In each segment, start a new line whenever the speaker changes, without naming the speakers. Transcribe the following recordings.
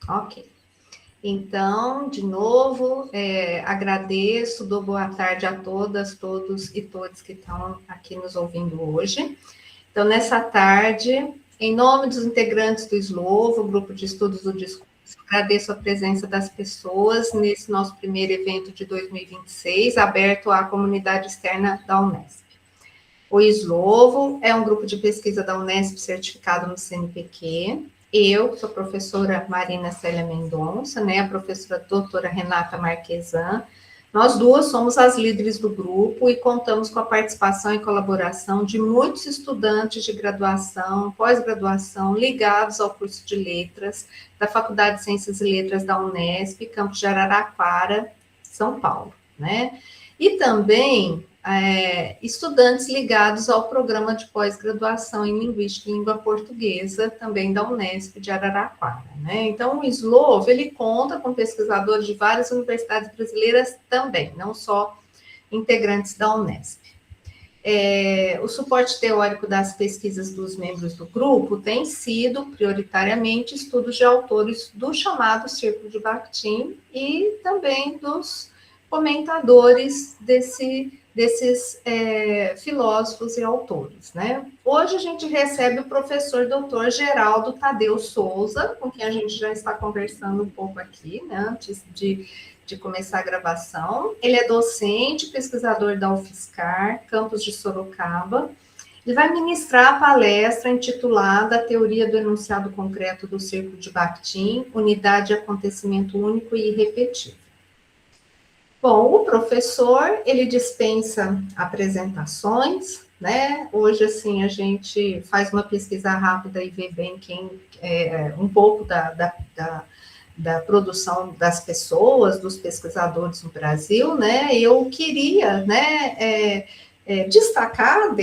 Ok. Então, de novo, agradeço, dou boa tarde a todas, todos e todos que estão aqui nos ouvindo hoje. Então, nessa tarde, em nome dos integrantes do SLOVO, Grupo de Estudos do Discurso, agradeço a presença das pessoas nesse nosso primeiro evento de 2026, aberto à comunidade externa da Unesp. O SLOVO é um grupo de pesquisa da Unesp certificado no CNPq. Eu sou a professora Marina Célia Mendonça, né, a professora doutora Renata Marquesan. Nós duas somos as líderes do grupo e contamos com a participação e colaboração de muitos estudantes de graduação, pós-graduação, ligados ao curso de Letras da Faculdade de Ciências e Letras da Unesp, campus de Araraquara, São Paulo, né? E também estudantes ligados ao programa de pós-graduação em Linguística e Língua Portuguesa, também da Unesp de Araraquara, né? Então, o SLOVO, ele conta com pesquisadores de várias universidades brasileiras também, não só integrantes da Unesp. O suporte teórico das pesquisas dos membros do grupo tem sido, prioritariamente, estudos de autores do chamado Círculo de Bakhtin e também dos comentadores desses filósofos e autores, né? Hoje a gente recebe o professor doutor Geraldo Tadeu Souza, com quem a gente já está conversando um pouco aqui, né, antes de começar a gravação. Ele é docente, pesquisador da UFSCar, campus de Sorocaba. Ele vai ministrar a palestra intitulada A Teoria do Enunciado Concreto do Círculo de Bakhtin, Unidade de Acontecimento Único e Irrepetível. Bom, o professor, ele dispensa apresentações, né? Hoje, assim, a gente faz uma pesquisa rápida e vê bem um pouco da produção das pessoas, dos pesquisadores no Brasil, né? Eu queria, né, destacar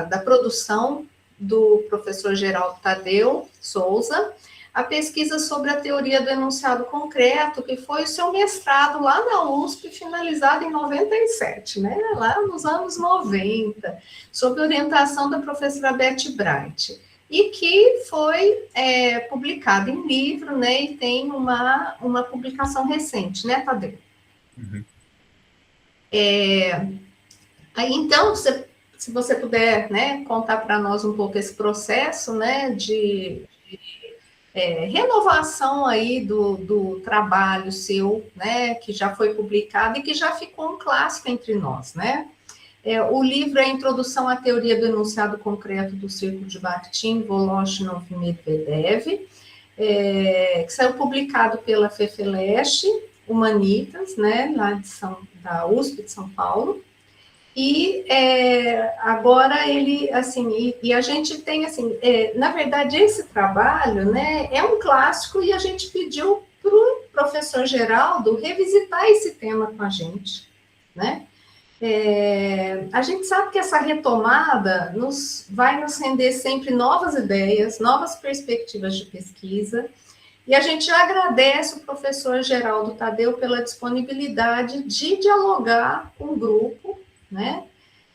da produção do professor Geraldo Tadeu Souza, a pesquisa sobre a teoria do enunciado concreto, que foi o seu mestrado lá na USP, finalizado em 97, né? Lá nos anos 90, sob orientação da professora Beth Bright, e que foi publicado em livro, né? E tem uma publicação recente, né, Tadeu?
Uhum.
Então, se você puder, né, contar para nós um pouco esse processo, né, de renovação aí do trabalho seu, né, que já foi publicado e que já ficou um clássico entre nós, né? O livro é a Introdução à Teoria do Enunciado Concreto do Círculo de Bakhtin, Voloshinov e Medvedev, que saiu publicado pela FEFELESH, Humanitas, né, lá da USP de São Paulo. E agora ele, assim, e a gente tem, assim, na verdade, esse trabalho, né, é um clássico e a gente pediu para o professor Geraldo revisitar esse tema com a gente, né? A gente sabe que essa retomada vai nos render sempre novas ideias, novas perspectivas de pesquisa, e a gente agradece o professor Geraldo Tadeu pela disponibilidade de dialogar com o grupo, né?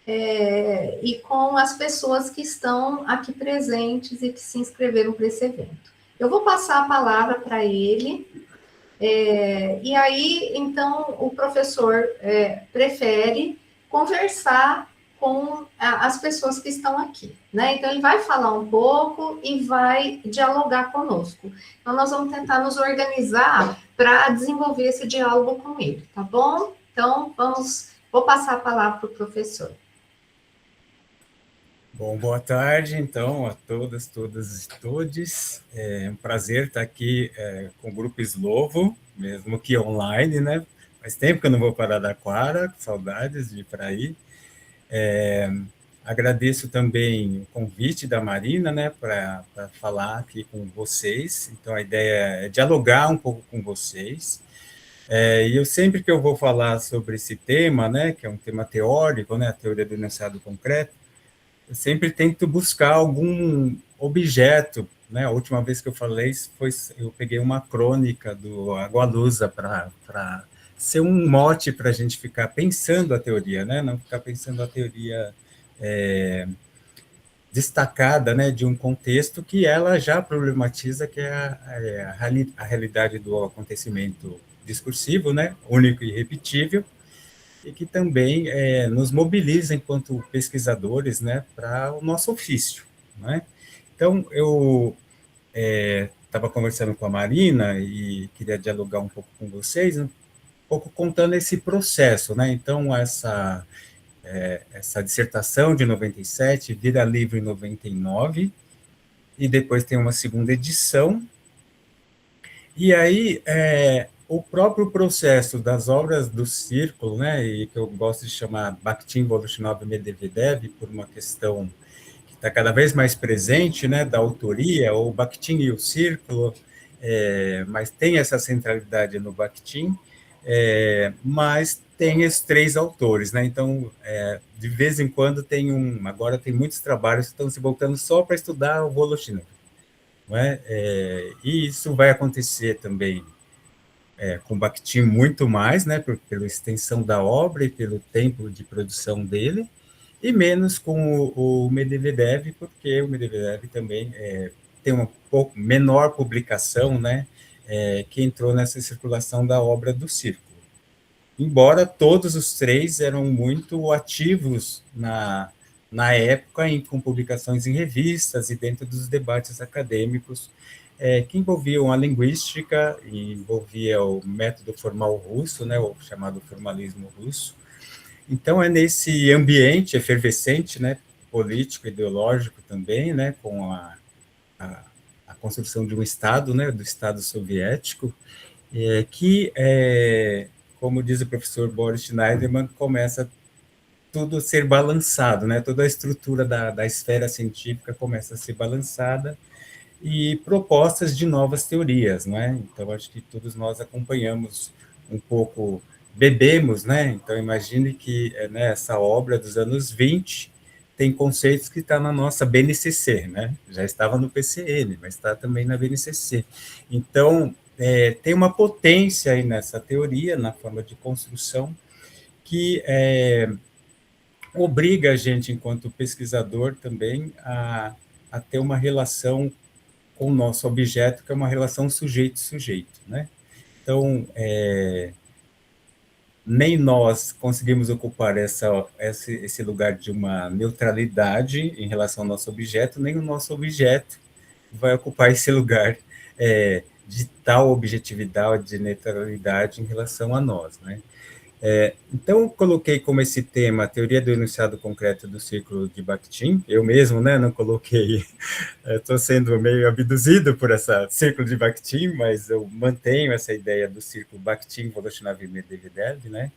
E com as pessoas que estão aqui presentes e que se inscreveram para esse evento. Eu vou passar a palavra para ele, e aí, então, o professor prefere conversar com as pessoas que estão aqui, né? Então, ele vai falar um pouco e vai dialogar conosco. Então, nós vamos tentar nos organizar para desenvolver esse diálogo com ele, tá bom? Então, vou passar a palavra para o professor.
Bom, boa tarde, então, a todas e todes. É um prazer estar aqui com o Grupo SLOVO, mesmo que online, né? Faz tempo que eu não vou para Araraquara, saudades de ir para aí. Agradeço também o convite da Marina, né, para falar aqui com vocês. Então, a ideia é dialogar um pouco com vocês. E eu sempre que eu vou falar sobre esse tema, né, que é um tema teórico, né, a teoria do enunciado concreto, eu sempre tento buscar algum objeto, né? A última vez que eu falei eu peguei uma crônica do Agualusa para ser um mote para a gente ficar pensando a teoria, né? Não ficar pensando a teoria destacada, né, de um contexto que ela já problematiza, que é a realidade do acontecimento discursivo, né, único e irrepetível, e que também nos mobiliza enquanto pesquisadores, né, para o nosso ofício, né? Então, eu estava conversando com a Marina e queria dialogar um pouco com vocês, um pouco contando esse processo, né? Então, essa dissertação de 97 vira livro em 99, e depois tem uma segunda edição, e aí o próprio processo das obras do Círculo, né, e que eu gosto de chamar Bakhtin, Voloshinov e Medvedev, por uma questão que está cada vez mais presente, né, da autoria, o Bakhtin e o Círculo, mas tem essa centralidade no Bakhtin, mas tem os três autores, né? Então, de vez em quando agora tem muitos trabalhos que estão se voltando só para estudar o Voloshinov, não é? E isso vai acontecer também com o Bakhtin muito mais, né? Pela extensão da obra e pelo tempo de produção dele, e menos com o Medvedev, porque o Medvedev também tem uma pouco menor publicação, né? Que entrou nessa circulação da obra do Círculo. Embora todos os três eram muito ativos na época, com publicações em revistas e dentro dos debates acadêmicos que envolviam a linguística, e envolvia o método formal russo, né, o chamado formalismo russo. Então, é nesse ambiente efervescente, né, político, ideológico também, né, com a construção de um Estado, né, do Estado soviético, que, como diz o professor Boris Schneiderman, começa tudo a ser balançado, né? Toda a estrutura da esfera científica começa a ser balançada, e propostas de novas teorias, né? Então, acho que todos nós acompanhamos um pouco, bebemos, né? Então, imagine que essa obra dos anos 20 tem conceitos que estão na nossa BNCC, né? Já estava no PCN, mas está também na BNCC. Então, tem uma potência aí nessa teoria, na forma de construção, que obriga a gente, enquanto pesquisador, também a ter uma relação com o nosso objeto, que é uma relação sujeito-sujeito, né? Então, nem nós conseguimos ocupar esse lugar de uma neutralidade em relação ao nosso objeto, nem o nosso objeto vai ocupar esse lugar de tal objetividade, de neutralidade em relação a nós, né? Então, coloquei como esse tema a teoria do enunciado concreto do círculo de Bakhtin. Eu mesmo, né, não coloquei, estou sendo meio abduzido por esse círculo de Bakhtin, mas eu mantenho essa ideia do círculo Bakhtin, Voloshinov e Medvedev, né?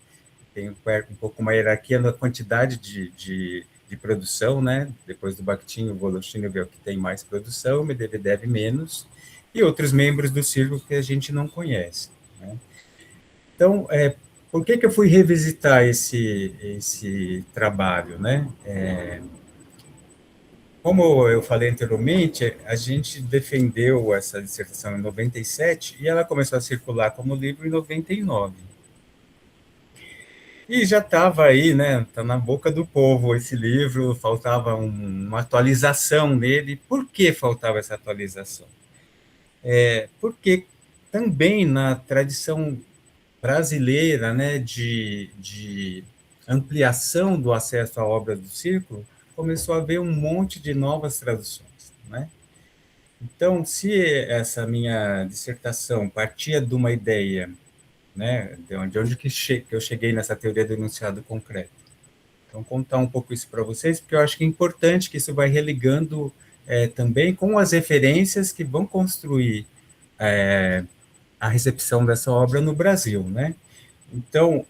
Tem um pouco uma hierarquia na quantidade de produção, né? Depois do Bakhtin, o Voloshinov é o que tem mais produção, o Medvedev menos, e outros membros do círculo que a gente não conhece, né? Então, por que eu fui revisitar esse trabalho, né? Como eu falei anteriormente, a gente defendeu essa dissertação em 97 e ela começou a circular como livro em 99. E já estava aí, né? Está na boca do povo esse livro, faltava uma atualização nele. Por que faltava essa atualização? Porque também na tradição brasileira, né, de ampliação do acesso à obra do Círculo, começou a haver um monte de novas traduções, né? Então, se essa minha dissertação partia de uma ideia, né, de onde que eu cheguei nessa teoria do enunciado concreto. Então, contar um pouco isso para vocês, porque eu acho que é importante que isso vai religando também com as referências que vão construir a recepção dessa obra no Brasil, né? Então,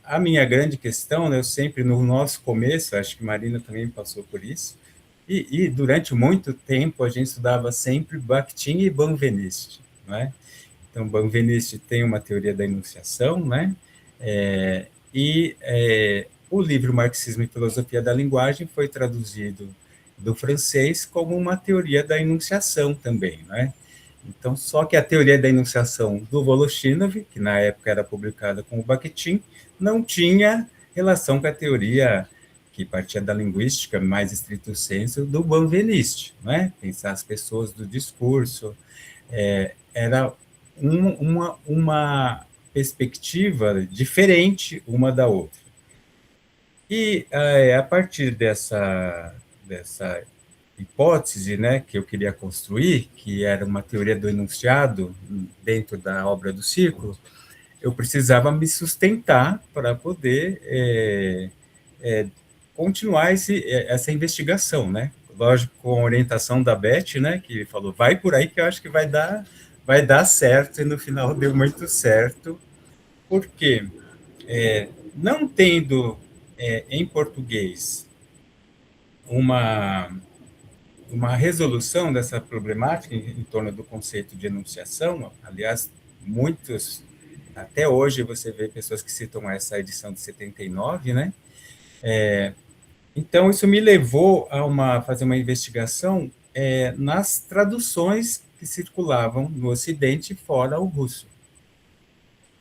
a minha grande questão, né, eu sempre, no nosso começo, acho que Marina também passou por isso, e durante muito tempo a gente estudava sempre Bakhtin e Benveniste, né? Então, Benveniste tem uma teoria da enunciação, né? O livro Marxismo e Filosofia da Linguagem foi traduzido do francês como uma teoria da enunciação também, né? Então, só que a teoria da enunciação do Voloshinov, que na época era publicada com o Bakhtin, não tinha relação com a teoria que partia da linguística, mais estrito senso, do Banvelist, né? Pensar as pessoas do discurso. Era uma perspectiva diferente uma da outra. E a partir dessa hipótese, né, que eu queria construir, que era uma teoria do enunciado dentro da obra do círculo, eu precisava me sustentar para poder continuar essa investigação, né? Lógico, com a orientação da Beth, né, que falou, vai por aí que eu acho que vai dar certo, e no final deu muito certo, porque não tendo em português uma resolução dessa problemática em torno do conceito de enunciação, aliás, muitos, até hoje você vê pessoas que citam essa edição de 79, né? Então, isso me levou a fazer uma investigação nas traduções que circulavam no Ocidente fora o russo,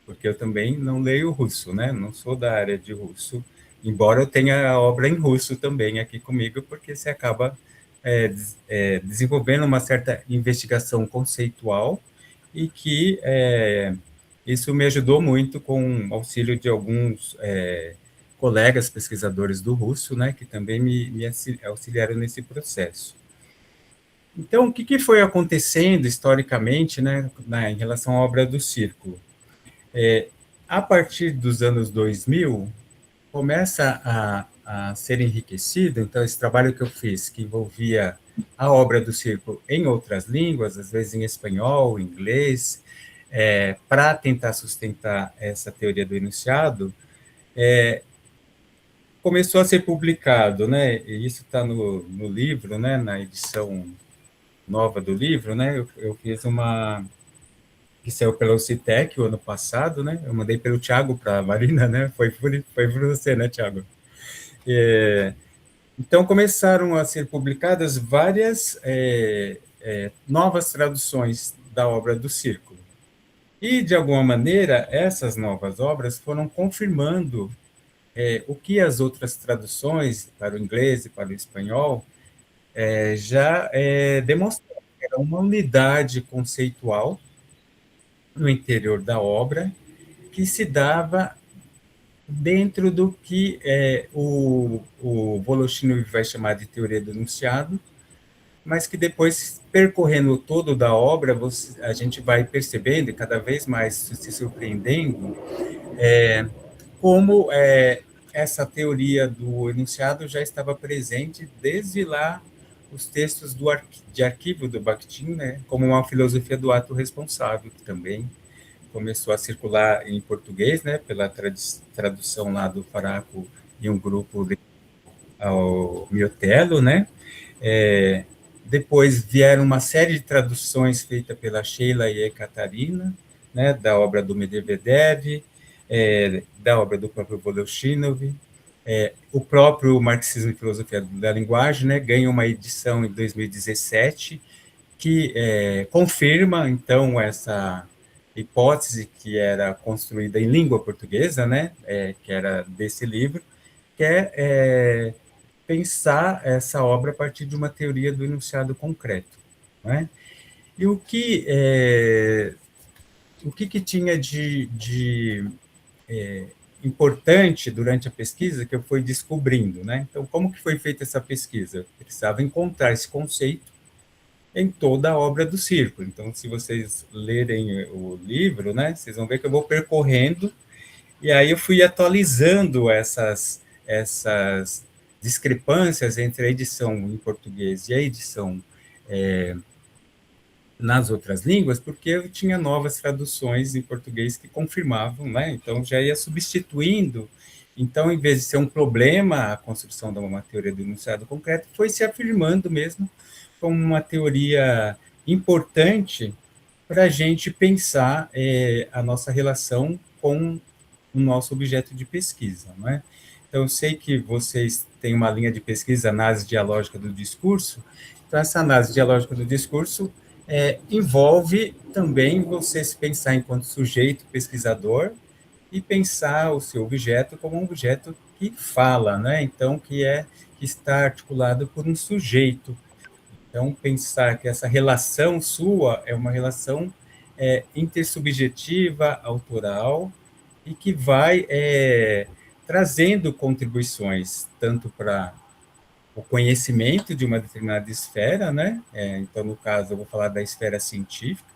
porque eu também não leio russo, né? Não sou da área de russo, embora eu tenha a obra em russo também aqui comigo, porque você acaba desenvolvendo uma certa investigação conceitual e que isso me ajudou muito com o auxílio de alguns colegas pesquisadores do russo, né, que também me auxiliaram nesse processo. Então, o que foi acontecendo historicamente, né, em relação à obra do Círculo? A partir dos anos 2000, começa a ser enriquecido. Então, esse trabalho que eu fiz, que envolvia a obra do Círculo em outras línguas, às vezes em espanhol, inglês, para tentar sustentar essa teoria do enunciado, começou a ser publicado, né? E isso está no livro, né? Na edição nova do livro, né? Eu fiz uma que saiu pela Ocitec o ano passado, né? Eu mandei pelo Thiago para a Marina, né? Foi por você, né, Thiago? Então, começaram a ser publicadas várias novas traduções da obra do Círculo. E, de alguma maneira, essas novas obras foram confirmando o que as outras traduções para o inglês e para o espanhol já demonstraram. Era uma unidade conceitual no interior da obra que se dava dentro do que o Voloshinov vai chamar de teoria do enunciado, mas que depois, percorrendo todo da obra, a gente vai percebendo e cada vez mais se surpreendendo como essa teoria do enunciado já estava presente desde lá os textos de arquivo do Bakhtin, né, como uma filosofia do ato responsável, que também começou a circular em português, né, pela tradução lá do Faraco e um grupo ao Miotelo, né. Depois vieram uma série de traduções feitas pela Sheila e a Catarina, né, da obra do Medvedev, da obra do próprio Voloshinov, o próprio Marxismo e Filosofia da Linguagem, né, ganha uma edição em 2017 que confirma, então, essa hipótese que era construída em língua portuguesa, né, que era desse livro, que é pensar essa obra a partir de uma teoria do enunciado concreto, né? E o que tinha de importante durante a pesquisa que eu fui descobrindo, né? Então, como que foi feita essa pesquisa? Eu precisava encontrar esse conceito em toda a obra do Círculo. Então, se vocês lerem o livro, né, vocês vão ver que eu vou percorrendo, e aí eu fui atualizando essas discrepâncias entre a edição em português e a edição nas outras línguas, porque eu tinha novas traduções em português que confirmavam, né? Então já ia substituindo. Então, em vez de ser um problema a construção de uma teoria do enunciado concreto, foi se afirmando mesmo como uma teoria importante para a gente pensar a nossa relação com o nosso objeto de pesquisa, não é? Então, eu sei que vocês têm uma linha de pesquisa, análise dialógica do discurso. Então, essa análise dialógica do discurso envolve também você se pensar enquanto sujeito pesquisador e pensar o seu objeto como um objeto que fala, né? Então, que está articulado por um sujeito. Então, pensar que essa relação sua é uma relação intersubjetiva, autoral, e que vai trazendo contribuições, tanto para o conhecimento de uma determinada esfera, né? Então, no caso, eu vou falar da esfera científica.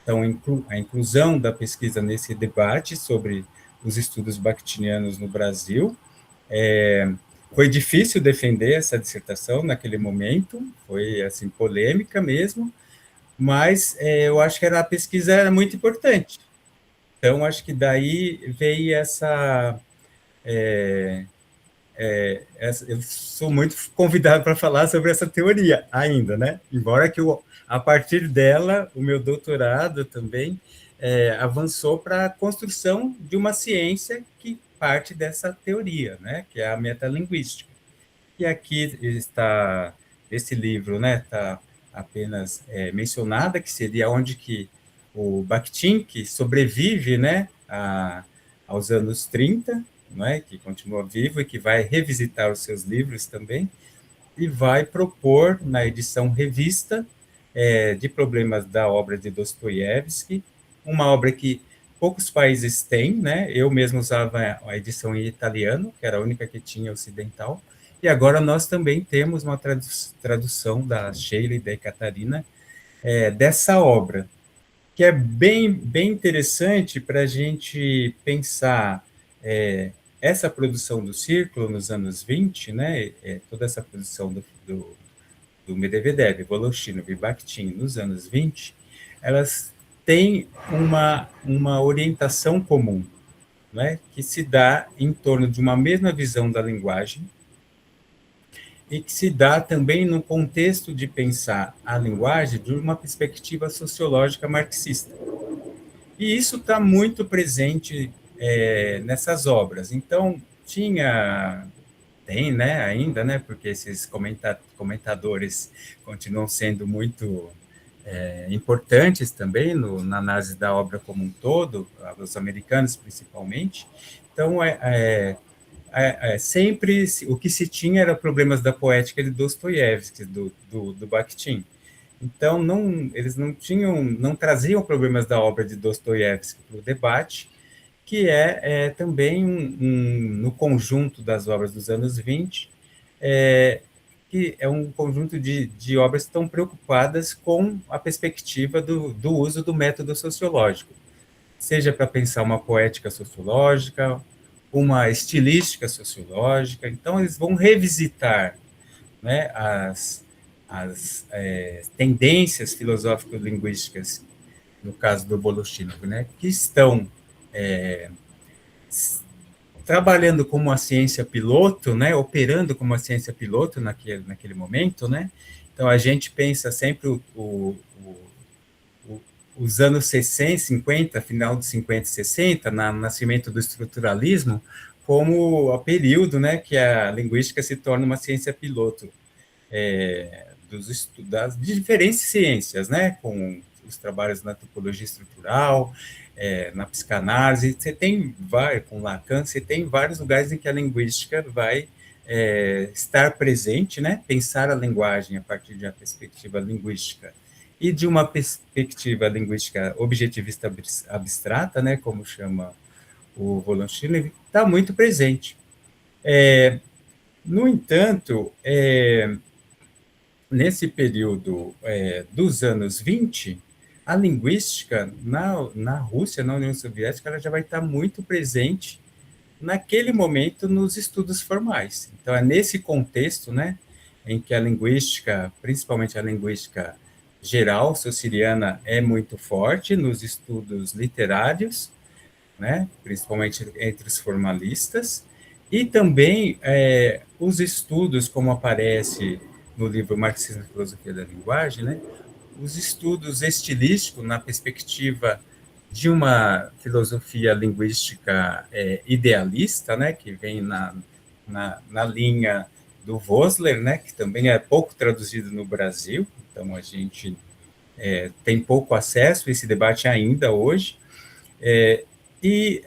Então, a inclusão da pesquisa nesse debate sobre os estudos bakhtinianos no Brasil. Foi difícil defender essa dissertação naquele momento, foi assim polêmica mesmo, mas eu acho que a pesquisa era muito importante. Então, acho que daí veio eu sou muito convidado para falar sobre essa teoria ainda, né? Embora que a partir dela, o meu doutorado também avançou para a construção de uma ciência que parte dessa teoria, né? Que é a metalinguística. E aqui está, esse livro, né? Está apenas mencionada, que seria onde que o Bakhtin, que sobrevive, né? Aos anos 30, né, que continua vivo e que vai revisitar os seus livros também, e vai propor, na edição revista de problemas da obra de Dostoiévski, uma obra que poucos países têm, né? Eu mesmo usava a edição em italiano, que era a única que tinha ocidental, e agora nós também temos uma tradução da Sheila e da Catarina dessa obra, que é bem interessante para a gente pensar essa produção do Círculo nos anos 20, né, toda essa produção do Medvedev, Voloshinov e Bakhtin nos anos 20, elas têm uma orientação comum, né, que se dá em torno de uma mesma visão da linguagem e que se dá também no contexto de pensar a linguagem de uma perspectiva sociológica marxista. E isso está muito presente nessas obras. Então, tem, né, ainda, né, porque esses comentadores continuam sendo muito importantes também na análise da obra como um todo, os americanos principalmente. Então, sempre o que se tinha era problemas da poética de Dostoiévski, do Bakhtin. Então, eles não traziam problemas da obra de Dostoiévski para o debate, que também no conjunto das obras dos anos 20, que é um conjunto de obras que estão preocupadas com a perspectiva do uso do método sociológico, seja para pensar uma poética sociológica, uma estilística sociológica. Então, eles vão revisitar, né, as tendências filosófico-linguísticas, no caso do Voloshinov, né, que estão trabalhando como uma ciência piloto, né, operando como uma ciência piloto naquele momento, né. Então, a gente pensa sempre os anos 60, 50, final de 50 e 60, no nascimento do estruturalismo, como o período, né, que a linguística se torna uma ciência piloto de diferentes ciências, né, com os trabalhos na topologia estrutural, na psicanálise, com Lacan, você tem vários lugares em que a linguística vai estar presente, né, pensar a linguagem a partir de uma perspectiva linguística e de uma perspectiva linguística objetivista abstrata, né, como chama o Voloshinov, está muito presente. No entanto, nesse período dos anos 20, a linguística na Rússia, na União Soviética, ela já vai estar muito presente naquele momento nos estudos formais. Então, é nesse contexto, né, em que a linguística, principalmente a linguística geral, saussuriana, é muito forte nos estudos literários, né, principalmente entre os formalistas, e também os estudos, como aparece no livro Marxismo e Filosofia da Linguagem, né, os estudos estilísticos na perspectiva de uma filosofia linguística idealista, né, que vem na linha do Vosler, né, que também é pouco traduzido no Brasil, então a gente tem pouco acesso a esse debate ainda hoje, e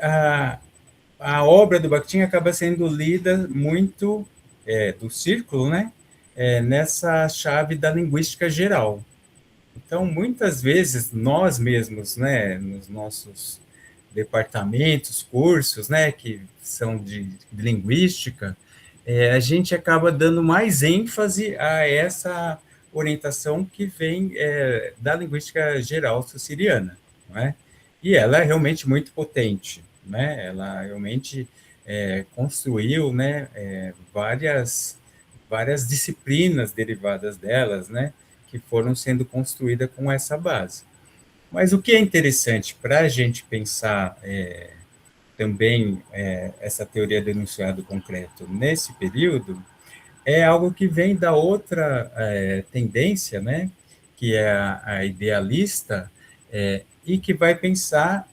a obra do Bakhtin acaba sendo lida muito do círculo, né? Nessa chave da linguística geral. Então, muitas vezes, nós mesmos, né, nos nossos departamentos, cursos, né, que são de linguística, a gente acaba dando mais ênfase a essa orientação que vem da linguística geral sussiriana, não é? E ela é realmente muito potente, né? Ela realmente construiu, né, várias disciplinas derivadas delas, né, que foram sendo construídas com essa base. Mas o que é interessante para a gente pensar também essa teoria do enunciado concreto nesse período é algo que vem da outra tendência, né, que é a idealista, e que vai pensar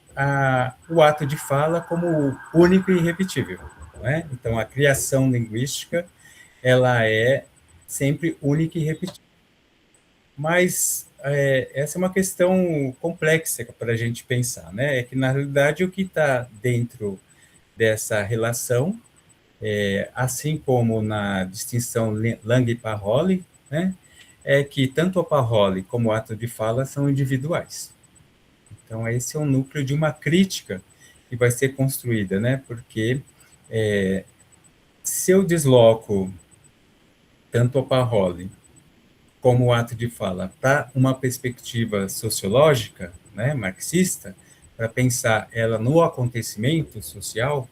o ato de fala como único e irrepetível. Né? Então, a criação linguística ela é sempre única e repetível. Mas essa é uma questão complexa para a gente pensar, né? É que, na realidade, o que está dentro dessa relação, assim como na distinção Lang-Parole, né? É que tanto a parole como o ato de fala são individuais. Então, esse é o núcleo de uma crítica que vai ser construída, né? Porque se eu desloco tanto a parole como ato de fala para uma perspectiva sociológica, né, marxista, para pensar ela no acontecimento social,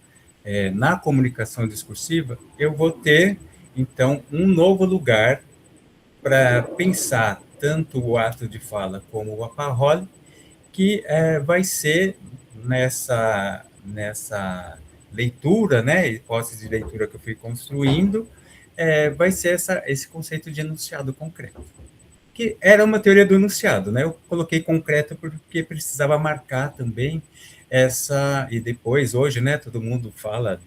na comunicação discursiva, eu vou ter, então, um novo lugar para pensar tanto o ato de fala como a parole, que vai ser nessa leitura, né, hipótese de leitura que eu fui construindo, vai ser esse conceito de enunciado concreto que era uma teoria do enunciado, né? Eu coloquei concreto porque precisava marcar também e depois, hoje, né, todo mundo fala,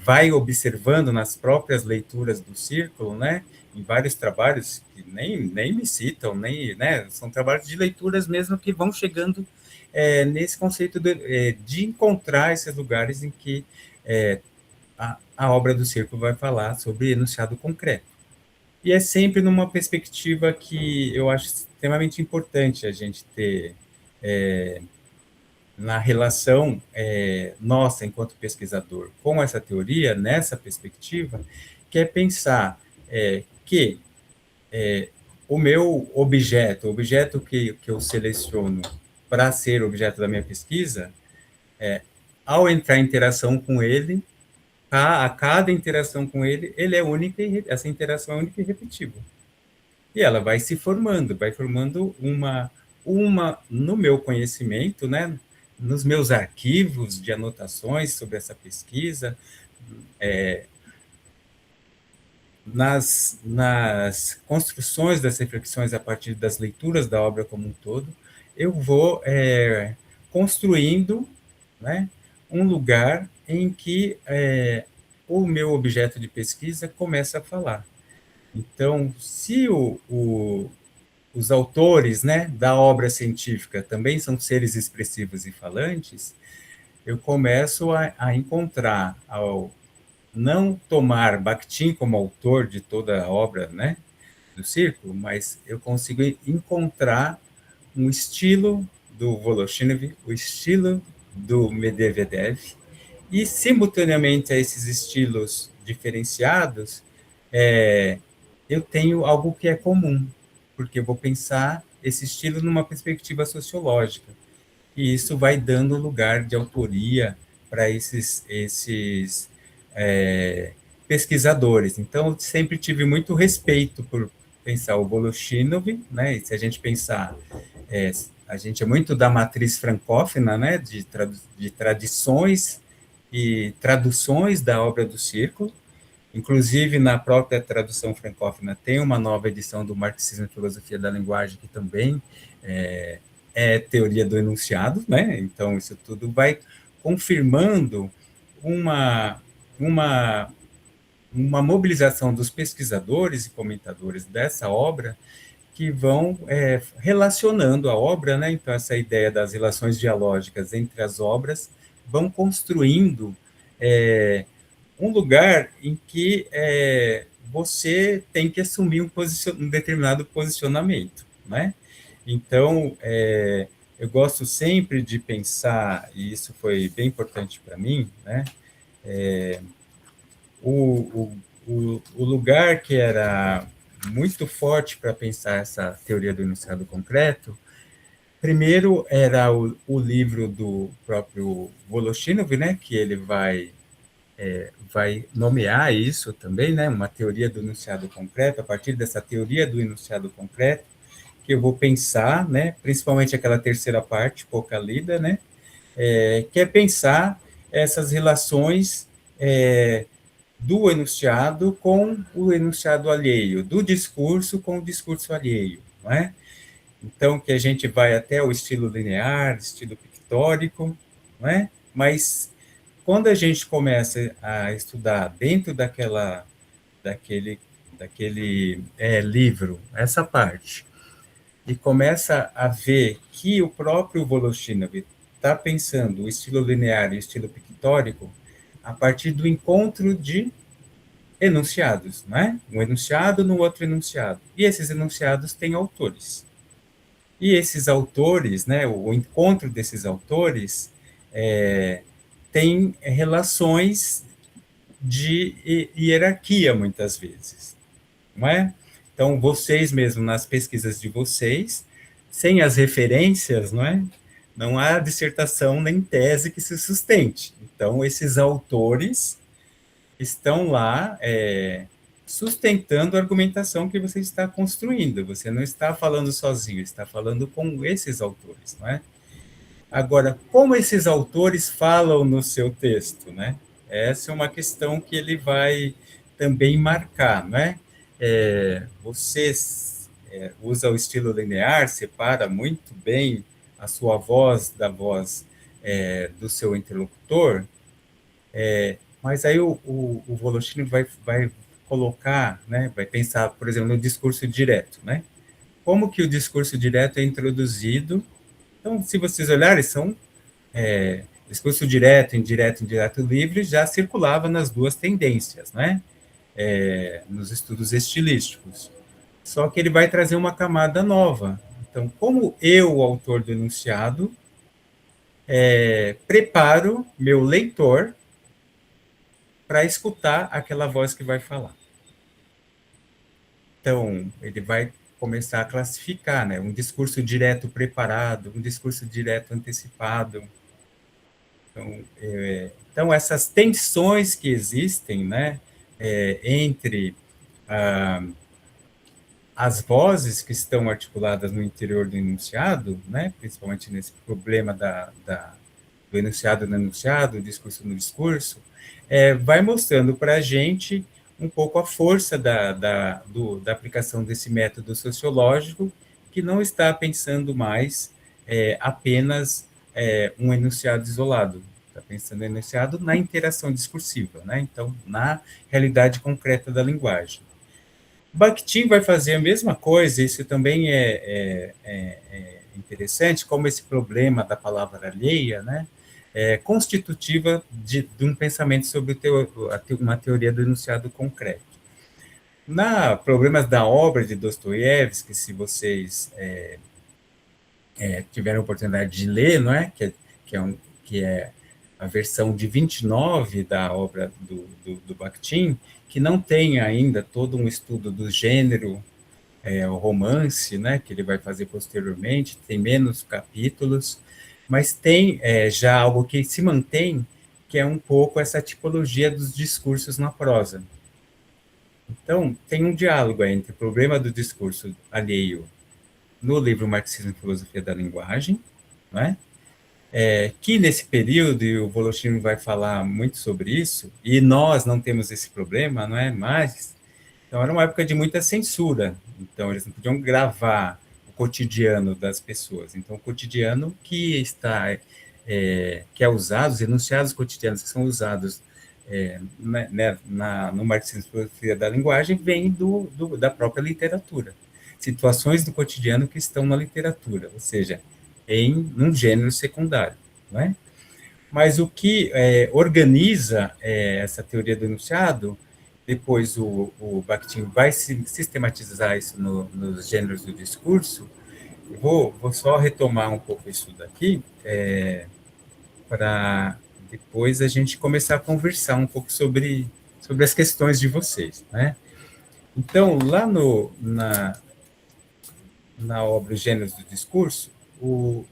vai observando nas próprias leituras do círculo, né, em vários trabalhos que nem me citam, nem, né, são trabalhos de leituras mesmo que vão chegando nesse conceito de encontrar esses lugares em que a obra do círculo vai falar sobre enunciado concreto. E é sempre numa perspectiva que eu acho extremamente importante a gente ter na relação nossa, enquanto pesquisador, com essa teoria, nessa perspectiva, que é pensar que o meu objeto, o objeto que eu seleciono para ser objeto da minha pesquisa, ao entrar em interação com ele, a cada interação com ele, ele é única e essa interação é única e irrepetível. E ela vai formando no meu conhecimento, né, nos meus arquivos de anotações sobre essa pesquisa, nas construções das reflexões a partir das leituras da obra como um todo, eu vou construindo, né, um lugar em que o meu objeto de pesquisa começa a falar. Então, se os autores, né, da obra científica também são seres expressivos e falantes, eu começo a encontrar, ao não tomar Bakhtin como autor de toda a obra, né, do círculo, mas eu consigo encontrar um estilo do Voloshinov, o estilo do Medvedev, e simultaneamente a esses estilos diferenciados, eu tenho algo que é comum, porque eu vou pensar esse estilo numa perspectiva sociológica, e isso vai dando lugar de autoria para esses pesquisadores. Então, eu sempre tive muito respeito por pensar o Voloshinov, né? E se a gente pensar, a gente é muito da matriz francófona, né? De tradições e traduções da obra do Círculo. Inclusive, na própria tradução francófona, tem uma nova edição do Marxismo e Filosofia da Linguagem, que também teoria do enunciado, né? Então, isso tudo vai confirmando uma mobilização dos pesquisadores e comentadores dessa obra que vão relacionando a obra, né? Então, essa ideia das relações dialógicas entre as obras vão construindo um lugar em que você tem que assumir um determinado posicionamento, né? Então, eu gosto sempre de pensar, e isso foi bem importante para mim, né? O lugar que era muito forte para pensar essa teoria do enunciado concreto, primeiro era o livro do próprio Voloshinov, né? Que ele vai nomear isso também, né? Uma teoria do enunciado concreto. A partir dessa teoria do enunciado concreto, que eu vou pensar, né? Principalmente aquela terceira parte, pouca lida, né? Que é pensar essas relações do enunciado com o enunciado alheio, do discurso com o discurso alheio, não é? Então, que a gente vai até o estilo linear, estilo pictórico, não é? Mas quando a gente começa a estudar dentro daquele livro, essa parte, e começa a ver que o próprio Voloshinov está pensando o estilo linear e o estilo pictórico a partir do encontro de enunciados, né? Um enunciado no outro enunciado. E esses enunciados têm autores. E esses autores, né, o encontro desses autores tem relações de hierarquia, muitas vezes, não é? Então, vocês mesmo, nas pesquisas de vocês, sem as referências, não é? Não há dissertação nem tese que se sustente. Então, esses autores estão lá sustentando a argumentação que você está construindo. Você não está falando sozinho, está falando com esses autores, não é? Agora, como esses autores falam no seu texto, né? Essa é uma questão que ele vai também marcar, né? Você usa o estilo linear, separa muito bem a sua voz da voz do seu interlocutor, mas aí o Voloshin vai colocar, né? Vai pensar, por exemplo, no discurso direto, né? Como que o discurso direto é introduzido? Então, se vocês olharem, são discurso direto, indireto, livre, já circulava nas duas tendências, né? Nos estudos estilísticos. Só que ele vai trazer uma camada nova. Então, como eu, o autor do enunciado, preparo meu leitor para escutar aquela voz que vai falar. Então, ele vai começar a classificar, né? Um discurso direto preparado, um discurso direto antecipado. Então, essas tensões que existem, né, entre as vozes que estão articuladas no interior do enunciado, né, principalmente nesse problema do enunciado no enunciado, do discurso no discurso, vai mostrando para a gente um pouco a força da aplicação desse método sociológico, que não está pensando mais apenas um enunciado isolado, está pensando no enunciado na interação discursiva, né? Então, na realidade concreta da linguagem. Bakhtin vai fazer a mesma coisa, isso também é interessante, como esse problema da palavra alheia, né? Constitutiva de um pensamento sobre uma teoria do enunciado concreto. Na Problemas da Obra de Dostoiévski, se vocês tiveram a oportunidade de ler, não é? Que é a versão de 29 da obra do Bakhtin, que não tem ainda todo um estudo do gênero, o romance, né, que ele vai fazer posteriormente, tem menos capítulos, mas tem já algo que se mantém, que é um pouco essa tipologia dos discursos na prosa. Então, tem um diálogo entre o problema do discurso alheio no livro Marxismo e Filosofia da Linguagem, né, que nesse período, e o Voloshin vai falar muito sobre isso, e nós não temos esse problema, não é? Mas, então, era uma época de muita censura, então eles não podiam gravar o cotidiano das pessoas. Então, o cotidiano que que é usado, os enunciados cotidianos que são usados no marxismo e filosofia da linguagem, vem da própria literatura. Situações do cotidiano que estão na literatura, ou seja, em um gênero secundário, não é? Mas o que organiza essa teoria do enunciado, depois o Bakhtin vai sistematizar isso nos gêneros do discurso. Vou só retomar um pouco isso daqui, para depois a gente começar a conversar um pouco sobre as questões de vocês, né? Então, lá na obra Os Gêneros do Discurso, o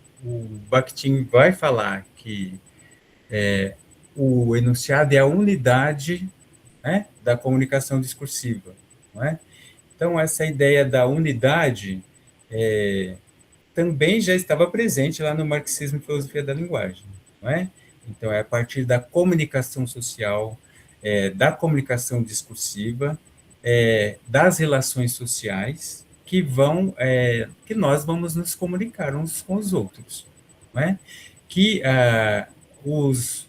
Bakhtin vai falar que o enunciado é a unidade, né, da comunicação discursiva, não é? Então, essa ideia da unidade também já estava presente lá no Marxismo e Filosofia da Linguagem, não é? Então, é a partir da comunicação social, da comunicação discursiva, das relações sociais que nós vamos nos comunicar uns com os outros, não é? Que os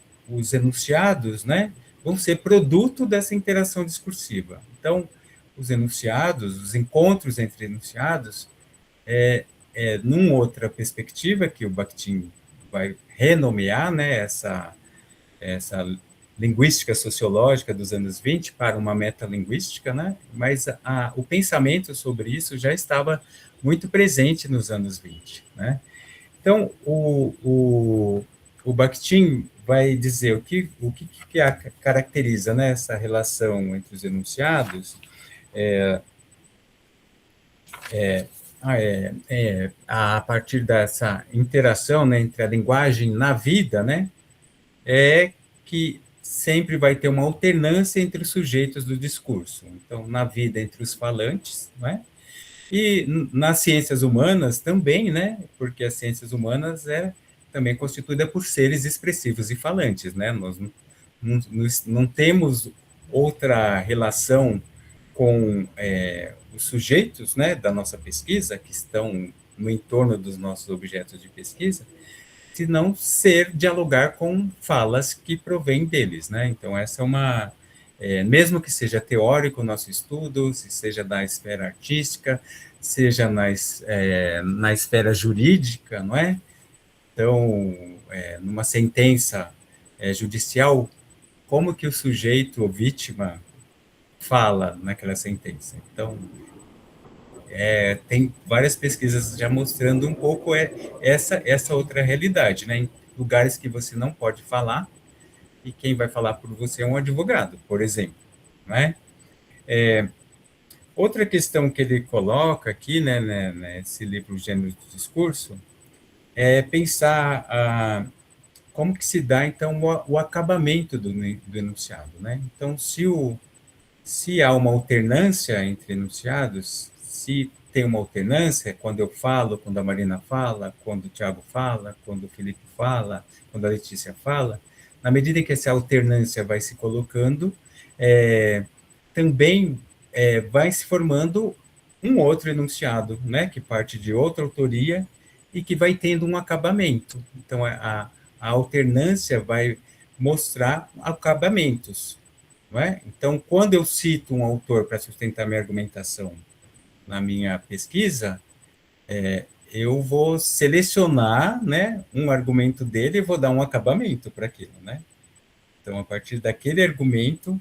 enunciados, né, vão ser produto dessa interação discursiva. Então, os enunciados, os encontros entre enunciados, numa outra perspectiva que o Bakhtin vai renomear, né, essa linguística sociológica dos anos 20 para uma metalinguística, né, mas o pensamento sobre isso já estava muito presente nos anos 20. Né? Então, o Bakhtin vai dizer o que caracteriza, né, essa relação entre os enunciados, a partir dessa interação, né, entre a linguagem na vida, né, é que sempre vai ter uma alternância entre os sujeitos do discurso. Então, na vida entre os falantes, né, e nas ciências humanas também, né, porque as ciências humanas é também constituída por seres expressivos e falantes, né, nós não temos outra relação com os sujeitos, né, da nossa pesquisa, que estão no entorno dos nossos objetos de pesquisa, se não ser dialogar com falas que provêm deles, né? Então, essa é mesmo que seja teórico o nosso estudo, se seja da esfera artística, seja na esfera jurídica, não é? Então, numa sentença judicial, como que o sujeito ou vítima fala naquela sentença? Então, tem várias pesquisas já mostrando um pouco essa outra realidade, né? Em lugares que você não pode falar, e quem vai falar por você é um advogado, por exemplo, né? Outra questão que ele coloca aqui, né, nesse livro Gênero do Discurso, é pensar como que se dá, então, o acabamento do enunciado, né? Então, se há uma alternância entre enunciados, se tem uma alternância, quando eu falo, quando a Marina fala, quando o Tiago fala, quando o Felipe fala, quando a Letícia fala, na medida em que essa alternância vai se colocando, também vai se formando um outro enunciado, né, que parte de outra autoria e que vai tendo um acabamento. Então, a alternância vai mostrar acabamentos. Não é? Então, quando eu cito um autor para sustentar minha argumentação na minha pesquisa, eu vou selecionar, né, um argumento dele e vou dar um acabamento para aquilo. Né? Então, a partir daquele argumento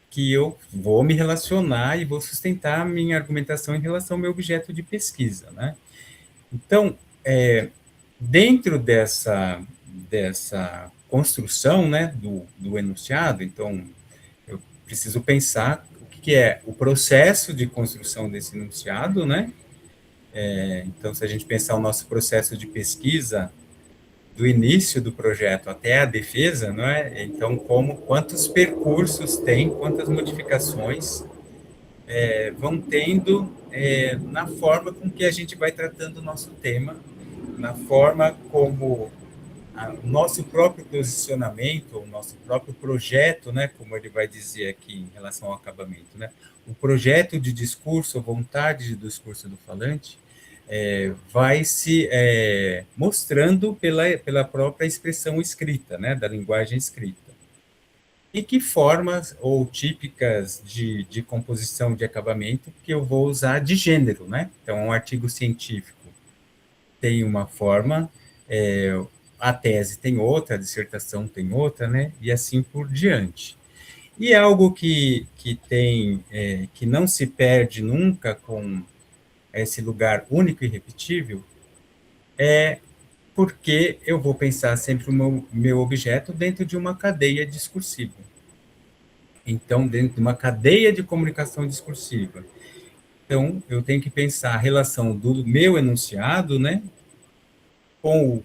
que eu vou me relacionar e vou sustentar a minha argumentação em relação ao meu objeto de pesquisa. Né? Então, dentro dessa construção, né, do enunciado, então, eu preciso pensar o que é o processo de construção desse enunciado, né? Então, se a gente pensar o nosso processo de pesquisa, do início do projeto até a defesa, não é? Então, quantos percursos tem, quantas modificações vão tendo na forma com que a gente vai tratando o nosso tema, na forma como o nosso próprio posicionamento, o nosso próprio projeto, né, como ele vai dizer aqui em relação ao acabamento, né, o projeto de discurso, a vontade de discurso do falante, vai se mostrando pela própria expressão escrita, né, da linguagem escrita. E que formas ou típicas de composição de acabamento que eu vou usar de gênero, né? Então, um artigo científico tem uma forma, a tese tem outra, a dissertação tem outra, né? E assim por diante. E algo que não se perde nunca com esse lugar único e repetível é porque eu vou pensar sempre o meu objeto dentro de uma cadeia discursiva. Então, dentro de uma cadeia de comunicação discursiva. Então, eu tenho que pensar a relação do meu enunciado, né, com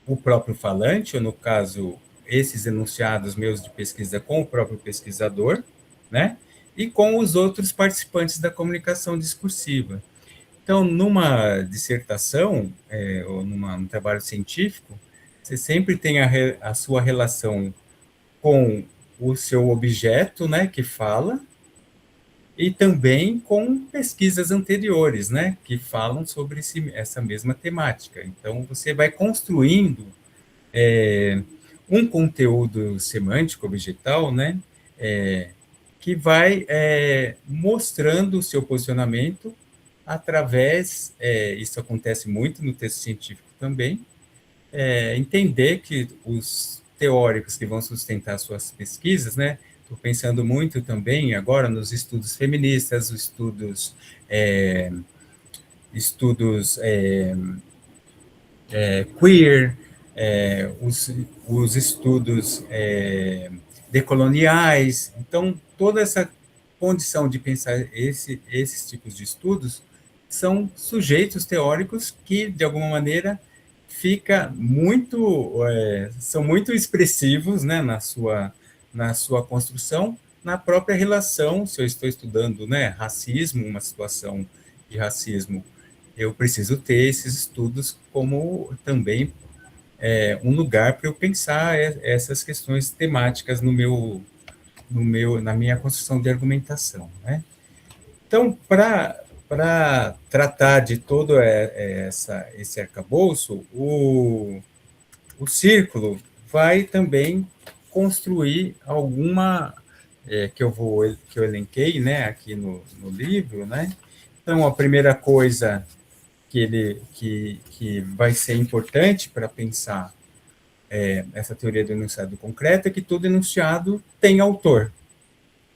o próprio falante, ou no caso, esses enunciados meus de pesquisa com o próprio pesquisador, né, e com os outros participantes da comunicação discursiva. Então, numa dissertação, ou num trabalho científico, você sempre tem a sua relação com o seu objeto, né, que fala, e também com pesquisas anteriores, né, que falam sobre essa mesma temática. Então, você vai construindo um conteúdo semântico objetal, né, que vai mostrando o seu posicionamento através, isso acontece muito no texto científico também, entender que os teóricos que vão sustentar suas pesquisas, né, estou pensando muito também agora nos estudos feministas, os estudos queer, os estudos decoloniais. Então, toda essa condição de pensar esses tipos de estudos são sujeitos teóricos que, de alguma maneira, são muito expressivos, né, na sua construção, na própria relação, se eu estou estudando, né, racismo, uma situação de racismo, eu preciso ter esses estudos como também um lugar para eu pensar essas questões temáticas na minha construção de argumentação, né? Então, para tratar de todo esse arcabouço, o círculo vai também construir alguma que eu elenquei, né, aqui no livro, né? Então, a primeira coisa que vai ser importante para pensar essa teoria do enunciado concreto é que todo enunciado tem autor.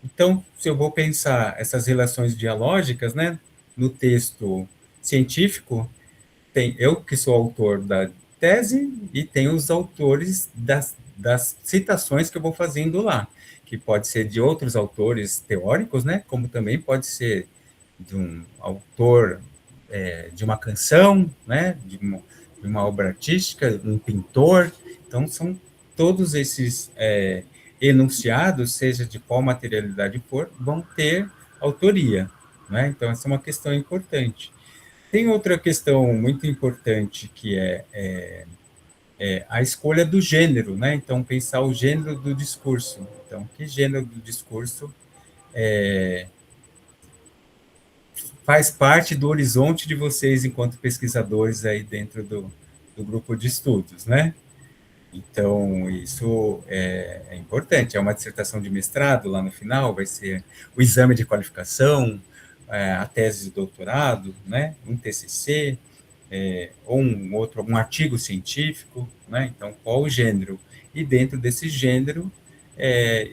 Então, se eu vou pensar essas relações dialógicas, né, no texto científico, tem eu que sou autor da tese e tem os autores das citações que eu vou fazendo lá, que pode ser de outros autores teóricos, né, como também pode ser de um autor de uma canção, né, de uma obra artística, um pintor. Então, são todos esses enunciados, seja de qual materialidade for, vão ter autoria, né? Então, essa é uma questão importante. Tem outra questão muito importante que é a escolha do gênero, né? Então, pensar o gênero do discurso. Então, que gênero do discurso faz parte do horizonte de vocês enquanto pesquisadores aí dentro do grupo de estudos, né? Então, isso é importante. É uma dissertação de mestrado lá no final, vai ser o exame de qualificação, a tese de doutorado, né? Um TCC, ou algum artigo científico, né? Então, qual o gênero? E dentro desse gênero,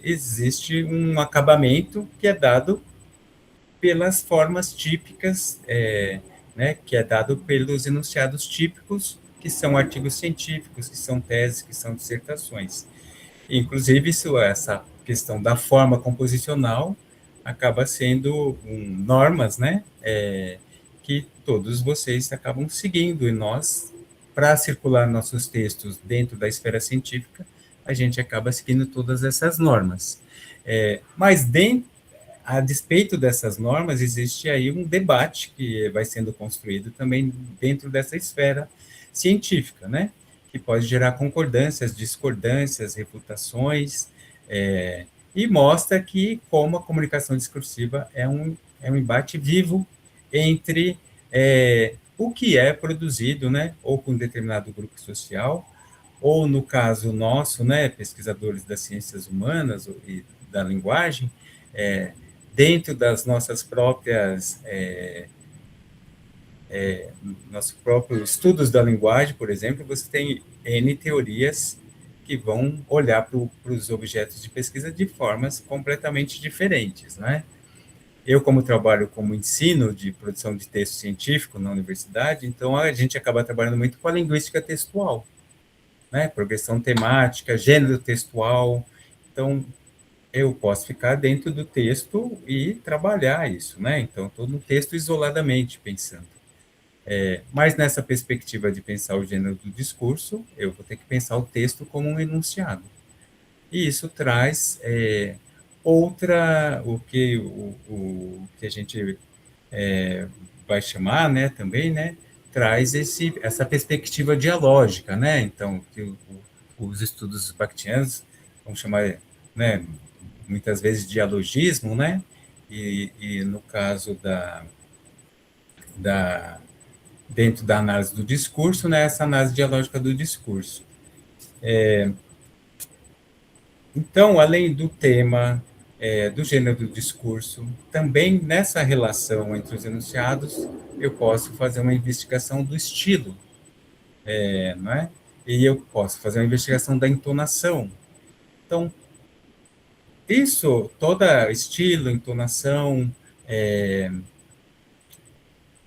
existe um acabamento que é dado pelas formas típicas, né, que é dado pelos enunciados típicos, que são artigos científicos, que são teses, que são dissertações. Inclusive, essa questão da forma composicional acaba sendo normas, né, que todos vocês acabam seguindo, e nós, para circular nossos textos dentro da esfera científica, a gente acaba seguindo todas essas normas. Mas dentro a despeito dessas normas, existe aí um debate que vai sendo construído também dentro dessa esfera científica, né? Que pode gerar concordâncias, discordâncias, refutações, e mostra que como a comunicação discursiva é um embate vivo entre o que é produzido, né? Ou por um determinado grupo social, ou no caso nosso, né? Pesquisadores das ciências humanas e da linguagem, dentro das nossas próprias nosso próprio estudos da linguagem, por exemplo, você tem N teorias que vão olhar para os objetos de pesquisa de formas completamente diferentes, né? Eu, como trabalho como ensino de produção de texto científico na universidade, então a gente acaba trabalhando muito com a linguística textual, né? Progressão temática, gênero textual. Então, eu posso ficar dentro do texto e trabalhar isso, né? Então, estou no texto isoladamente pensando. Mas nessa perspectiva de pensar o gênero do discurso, eu vou ter que pensar o texto como um enunciado. E isso traz o que a gente vai chamar, né, também, né, traz essa perspectiva dialógica, né, então, os estudos Bakhtianos vamos chamar, né, muitas vezes dialogismo, né, e no caso da dentro da análise do discurso, né, essa análise dialógica do discurso. Então, além do tema do gênero do discurso, também nessa relação entre os enunciados, eu posso fazer uma investigação do estilo, não é? E eu posso fazer uma investigação da entonação. Então, isso, toda estilo, entonação,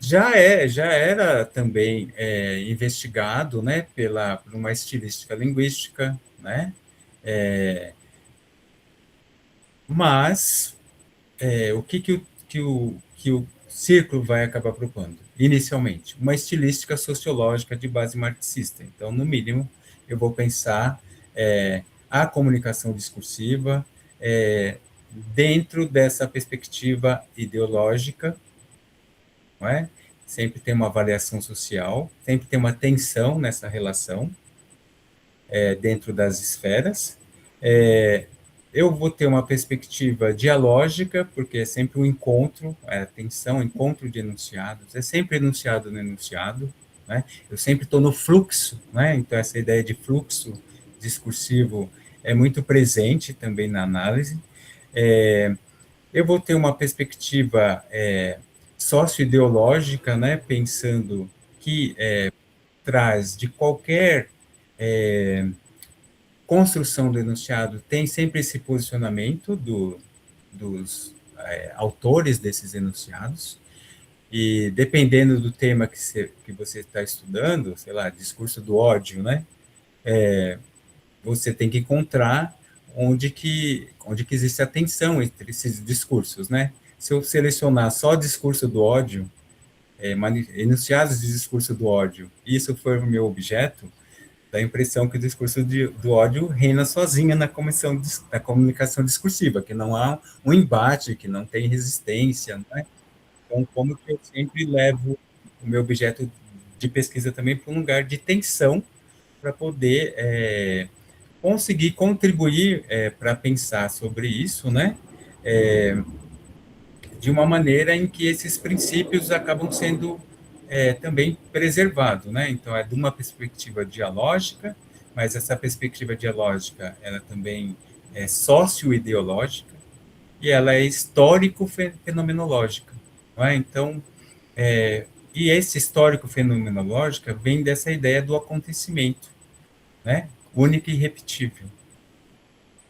já era também investigado, né, por uma estilística linguística, né? Mas o que o círculo vai acabar propondo? Inicialmente, uma estilística sociológica de base marxista. Então, no mínimo, eu vou pensar a comunicação discursiva dentro dessa perspectiva ideológica, não é? Sempre tem uma avaliação social, sempre tem uma tensão nessa relação dentro das esferas. Eu vou ter uma perspectiva dialógica, porque é sempre um encontro, tensão, encontro de enunciados, é sempre enunciado no enunciado, né? Eu sempre estou no fluxo, né? Então essa ideia de fluxo discursivo é muito presente também na análise. Eu vou ter uma perspectiva socioideológica, né? Pensando que traz de qualquer construção do enunciado tem sempre esse posicionamento dos autores desses enunciados, e dependendo do tema que você está estudando, sei lá, discurso do ódio, né? Você tem que encontrar onde que existe a tensão entre esses discursos, né? Se eu selecionar só discurso do ódio, enunciados de discurso do ódio, e isso for o meu objeto, dá a impressão que o discurso do ódio reina sozinha na comunicação discursiva, que não há um embate, que não tem resistência, né? Então, como que eu sempre levo o meu objeto de pesquisa também para um lugar de tensão, para poder conseguir contribuir para pensar sobre isso, né? De uma maneira em que esses princípios acabam sendo também preservados, né? Então, é de uma perspectiva dialógica, mas essa perspectiva dialógica, ela também é socioideológica e ela é histórico-fenomenológica, não é? Então, e esse histórico-fenomenológica vem dessa ideia do acontecimento, né? Único e irrepetível.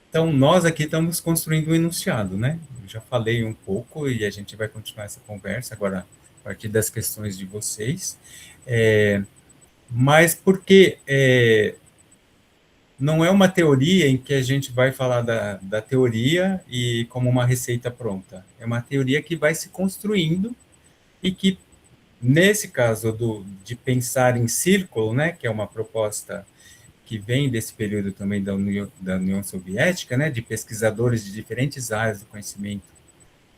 Então, nós aqui estamos construindo um enunciado, né? Eu já falei um pouco e a gente vai continuar essa conversa agora a partir das questões de vocês. Mas porque não é uma teoria em que a gente vai falar da teoria e como uma receita pronta. É uma teoria que vai se construindo e que, nesse caso de pensar em círculo, né, que é uma proposta que vem desse período também da União Soviética, né, de pesquisadores de diferentes áreas do conhecimento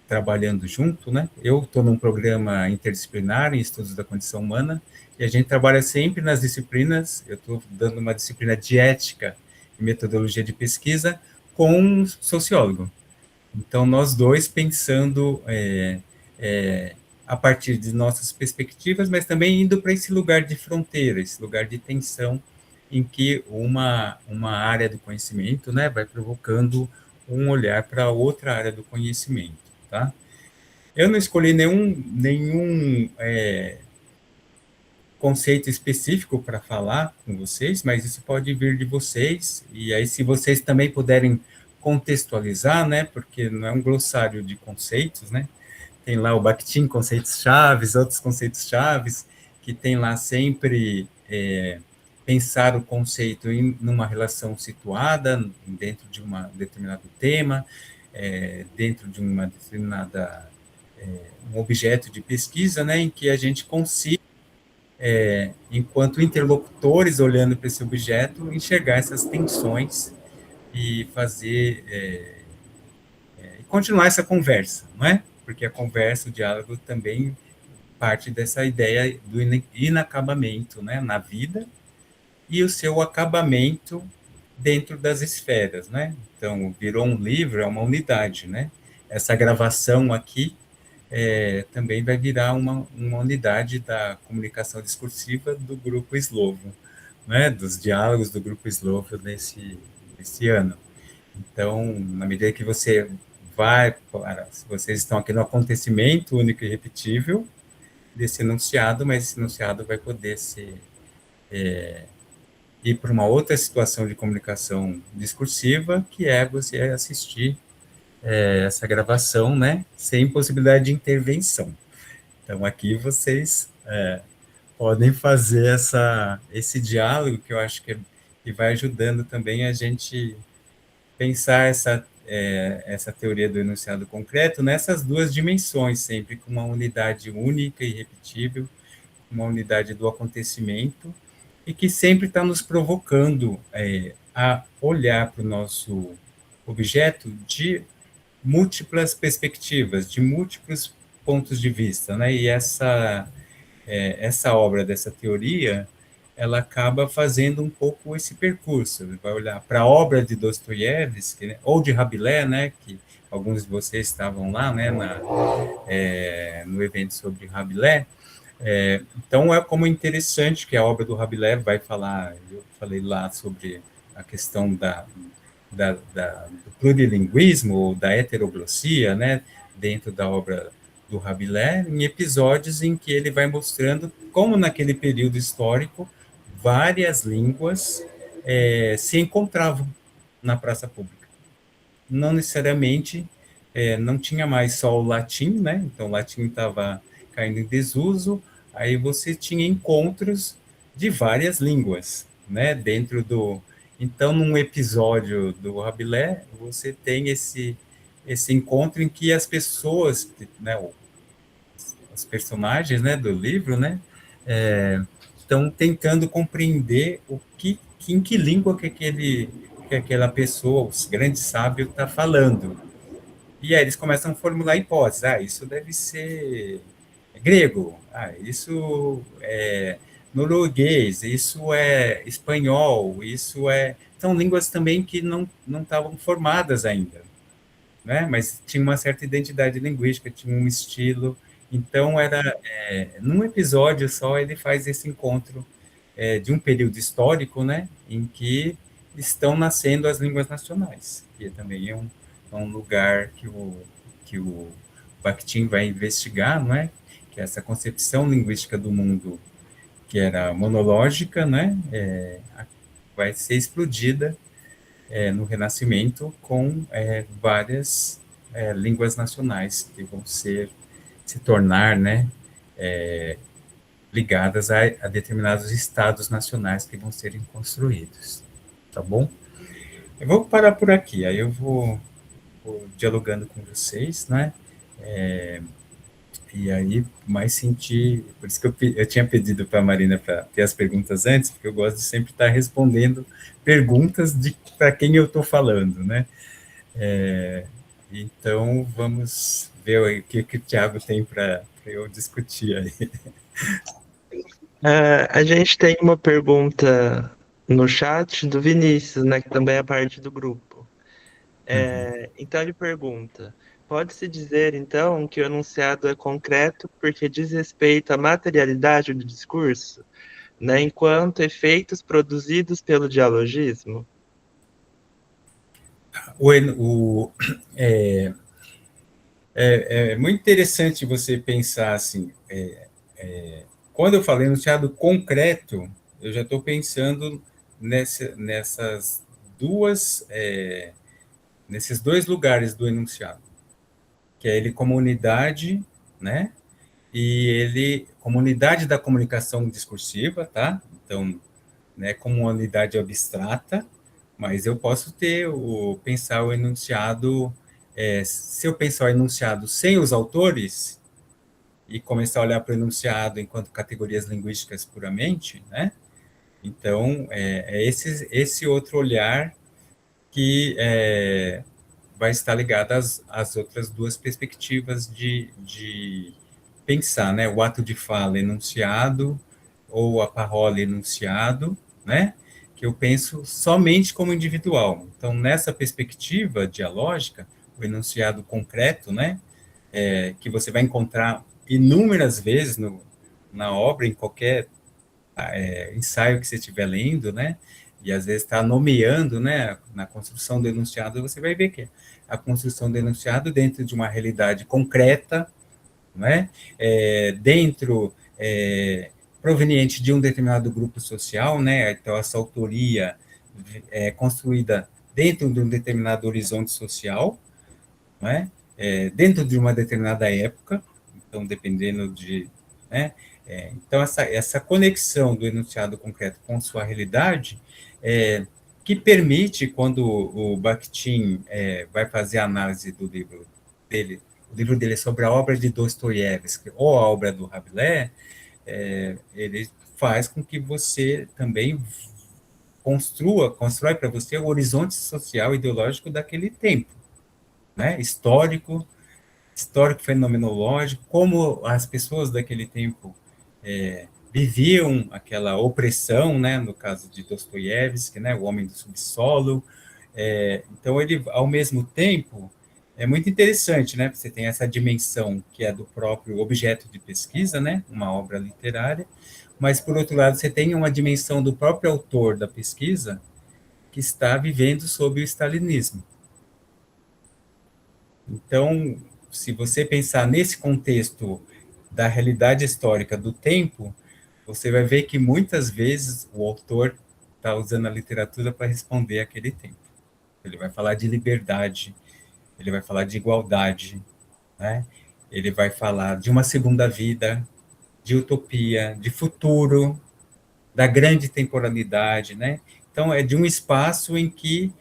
trabalhando junto, né? Eu estou num programa interdisciplinar em estudos da condição humana e a gente trabalha sempre nas disciplinas. Eu estou dando uma disciplina de ética e metodologia de pesquisa com um sociólogo. Então, nós dois pensando a partir de nossas perspectivas, mas também indo para esse lugar de fronteira, esse lugar de tensão em que uma área do conhecimento, né, vai provocando um olhar para outra área do conhecimento, tá? Eu não escolhi nenhum conceito específico para falar com vocês, mas isso pode vir de vocês, e aí se vocês também puderem contextualizar, né, porque não é um glossário de conceitos, né, tem lá o Bakhtin, conceitos chaves, outros conceitos chaves, que tem lá sempre pensar o conceito numa relação situada, dentro de um determinado tema, dentro de uma determinada um objeto de pesquisa, né, em que a gente consiga, enquanto interlocutores olhando para esse objeto, enxergar essas tensões e fazer continuar essa conversa, não é? Porque a conversa, o diálogo também parte dessa ideia do inacabamento, né, na vida e o seu acabamento dentro das esferas, né? Então, virou um livro, é uma unidade, né? Essa gravação aqui também vai virar uma unidade da comunicação discursiva do Grupo Slovo, né? Dos diálogos do Grupo Slovo nesse ano. Então, na medida que você vai, se vocês estão aqui no acontecimento único e repetível desse enunciado, mas esse enunciado vai poder ser ir para uma outra situação de comunicação discursiva, que é você assistir essa gravação, né, sem possibilidade de intervenção. Então, aqui vocês podem fazer esse diálogo, que eu acho que vai ajudando também a gente pensar essa teoria do enunciado concreto nessas duas dimensões, sempre com uma unidade única e repetível, uma unidade do acontecimento, e que sempre está nos provocando a olhar para o nosso objeto de múltiplas perspectivas, de múltiplos pontos de vista, né? E essa obra dessa teoria, ela acaba fazendo um pouco esse percurso. Vai olhar para a obra de Dostoiévski, né? Ou de Rabelais, né? Que alguns de vocês estavam lá, né? No evento sobre Rabelais. Então, é como interessante que a obra do Rabelais vai falar, eu falei lá sobre a questão do plurilinguismo, ou da heteroglossia, né, dentro da obra do Rabelais, em episódios em que ele vai mostrando como, naquele período histórico, várias línguas se encontravam na praça pública. Não necessariamente, não tinha mais só o latim, né? Então, o latim estava caindo em desuso, aí você tinha encontros de várias línguas, né? Então, num episódio do Rabelais, você tem esse encontro em que as pessoas, né, os personagens, né, do livro, né, estão tentando compreender em que língua que aquela pessoa, o grande sábio, está falando. E aí eles começam a formular hipóteses. Isso deve ser grego. Isso é norueguês. Isso é espanhol. Isso é... São línguas também que não estavam formadas ainda, né? Mas tinha uma certa identidade linguística, tinha um estilo. Então, num episódio só, ele faz esse encontro de um período histórico, né, em que estão nascendo as línguas nacionais, que também é um lugar que o Bakhtin vai investigar, não é? Que é essa concepção linguística do mundo que era monológica, né, vai ser explodida no Renascimento com várias línguas nacionais que vão se tornar, né, ligadas a determinados estados nacionais que vão serem construídos, tá bom? Eu vou parar por aqui, aí eu vou dialogando com vocês, né? E aí, mais sentir, por isso que eu tinha pedido para a Marina para ter as perguntas antes, porque eu gosto de sempre estar respondendo perguntas para quem eu estou falando, né? Então, vamos ver o que o Tiago tem para eu discutir aí.
A gente tem uma pergunta no chat do Vinícius, né, que também é parte do grupo. Então ele pergunta: pode-se dizer então que o enunciado é concreto porque diz respeito à materialidade do discurso, né, enquanto efeitos produzidos pelo dialogismo?
É, é muito interessante você pensar assim, quando eu falo enunciado concreto, eu já estou pensando nessas duas, nesses dois lugares do enunciado, que é ele como unidade, né? E ele como unidade da comunicação discursiva, tá? Então, né, como uma unidade abstrata, mas eu posso pensar o enunciado, se eu pensar o enunciado sem os autores e começar a olhar para o enunciado enquanto categorias linguísticas puramente, né? Então, é esse outro olhar que vai estar ligado às outras duas perspectivas de pensar, né? O ato de fala enunciado ou a parola enunciado, né? Que eu penso somente como individual. Então, nessa perspectiva dialógica, o enunciado concreto, né? Que você vai encontrar inúmeras vezes na obra, em qualquer ensaio que você estiver lendo, né? E às vezes está nomeando, né? Na construção do enunciado, você vai ver que a construção do enunciado dentro de uma realidade concreta, né? Dentro proveniente de um determinado grupo social, né? Então essa autoria é construída dentro de um determinado horizonte social, né? Dentro de uma determinada época, então dependendo de, né? Então essa conexão do enunciado concreto com sua realidade que permite, quando o Bakhtin vai fazer a análise do livro dele, o livro dele é sobre a obra de Dostoiévski ou a obra do Rabelais, ele faz com que você também constrói para você o horizonte social e ideológico daquele tempo, né? Histórico fenomenológico, como as pessoas daquele tempo viviam aquela opressão, né, no caso de Dostoiévski, né, o homem do subsolo. Então, ele, ao mesmo tempo, é muito interessante, né, você tem essa dimensão que é do próprio objeto de pesquisa, né, uma obra literária, mas, por outro lado, você tem uma dimensão do próprio autor da pesquisa que está vivendo sob o stalinismo. Então, se você pensar nesse contexto da realidade histórica do tempo, você vai ver que muitas vezes o autor está usando a literatura para responder aquele tempo. Ele vai falar de liberdade, ele vai falar de igualdade, né? Ele vai falar de uma segunda vida, de utopia, de futuro, da grande temporalidade, né? Então, é de um espaço em que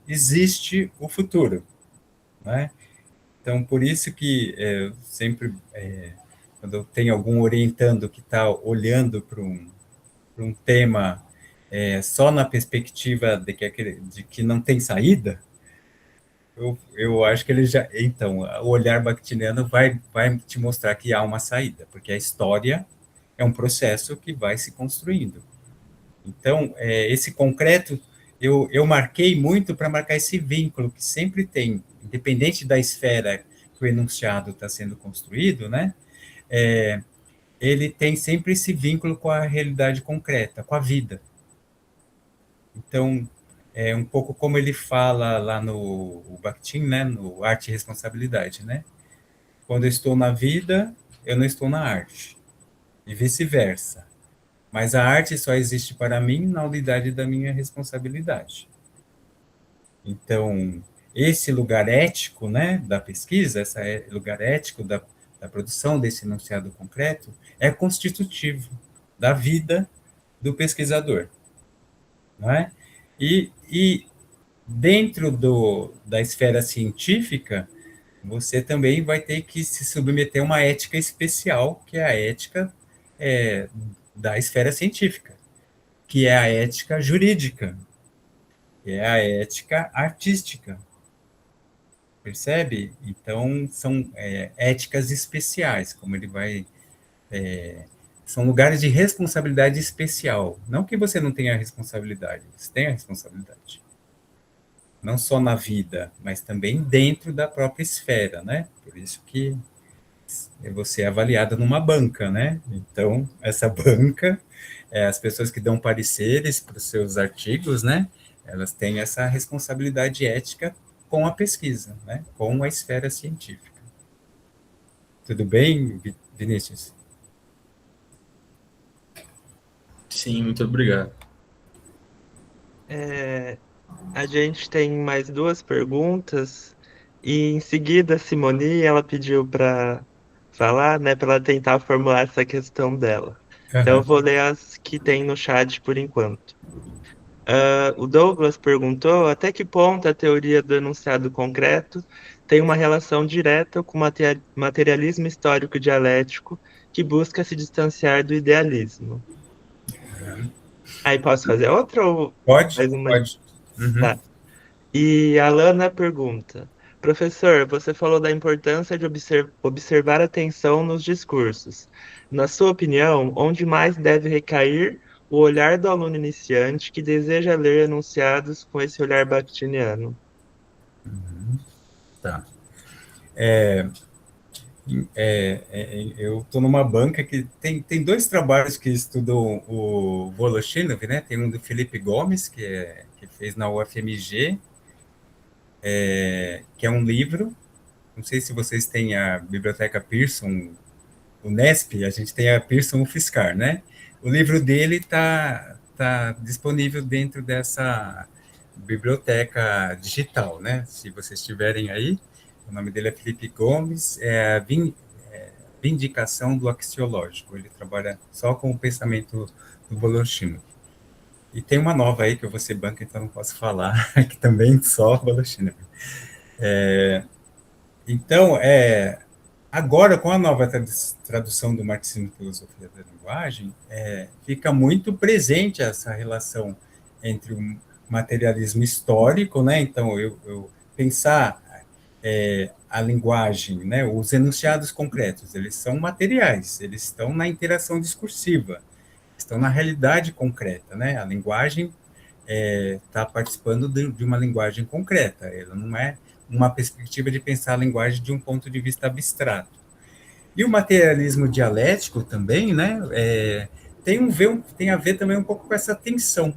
existe o futuro, né? Então, por isso que sempre, quando eu tenho algum orientando que está olhando para um tema só na perspectiva de que não tem saída, eu acho que ele já... Então, o olhar bakhtiniano vai te mostrar que há uma saída, porque a história é um processo que vai se construindo. Então, esse concreto, eu marquei muito para marcar esse vínculo que sempre tem, independente da esfera que o enunciado está sendo construído, né? Ele tem sempre esse vínculo com a realidade concreta, com a vida. Então, é um pouco como ele fala lá no Bakhtin, né? No Arte e Responsabilidade, né? Quando eu estou na vida, eu não estou na arte. E vice-versa. Mas a arte só existe para mim na unidade da minha responsabilidade. Então, esse lugar ético, né, da pesquisa, esse lugar ético da produção desse enunciado concreto, é constitutivo da vida do pesquisador, não é? E dentro da esfera científica, você também vai ter que se submeter a uma ética especial, que é a ética da esfera científica, que é a ética jurídica, que é a ética artística, percebe? Então, são éticas especiais, como ele vai... são lugares de responsabilidade especial. Não que você não tenha responsabilidade, você tem a responsabilidade. Não só na vida, mas também dentro da própria esfera, né? Por isso que você é avaliada numa banca, né? Então, essa banca, as pessoas que dão pareceres para os seus artigos, né? Elas têm essa responsabilidade ética com a pesquisa, né? Com a esfera científica. Tudo bem, Vinícius?
Sim, muito obrigado.
A gente tem mais duas perguntas e em seguida a Simone, ela pediu para falar, né, para ela tentar formular essa questão dela. Então eu
Aham.
vou ler as que tem no chat por enquanto. O Douglas perguntou até que ponto a teoria do enunciado concreto tem uma relação direta com o materialismo histórico dialético que busca se distanciar do idealismo. Aí posso fazer outra ou
Pode?
mais uma?
Pode. Uhum.
Tá. E a Lana pergunta: Professor, você falou da importância de observar a atenção nos discursos. Na sua opinião, onde mais deve recair o olhar do aluno iniciante que deseja ler enunciados com esse olhar bakhtiniano?
Tá. Eu estou numa banca que tem dois trabalhos que estudam o Voloshinov, né? Tem um do Felipe Gomes, que fez na UFMG, que é um livro. Não sei se vocês têm a Biblioteca Pearson, o Nesp, a gente tem a Pearson UFSCar, né? O livro dele tá disponível dentro dessa biblioteca digital, né? Se vocês estiverem aí, o nome dele é Felipe Gomes, Vindicação do Axiológico. Ele trabalha só com o pensamento do Voloshinov. E tem uma nova aí que eu vou ser banca, então não posso falar, que também só Voloshinov. Então, agora, com a nova tradução do Marxismo e Filosofia da Linguagem, fica muito presente essa relação entre o materialismo histórico, né? Então, eu pensar a linguagem, né? Os enunciados concretos, eles são materiais, eles estão na interação discursiva, estão na realidade concreta, né? A linguagem está participando de uma linguagem concreta, ela não é uma perspectiva de pensar a linguagem de um ponto de vista abstrato. E o materialismo dialético também, né, tem a ver também um pouco com essa tensão,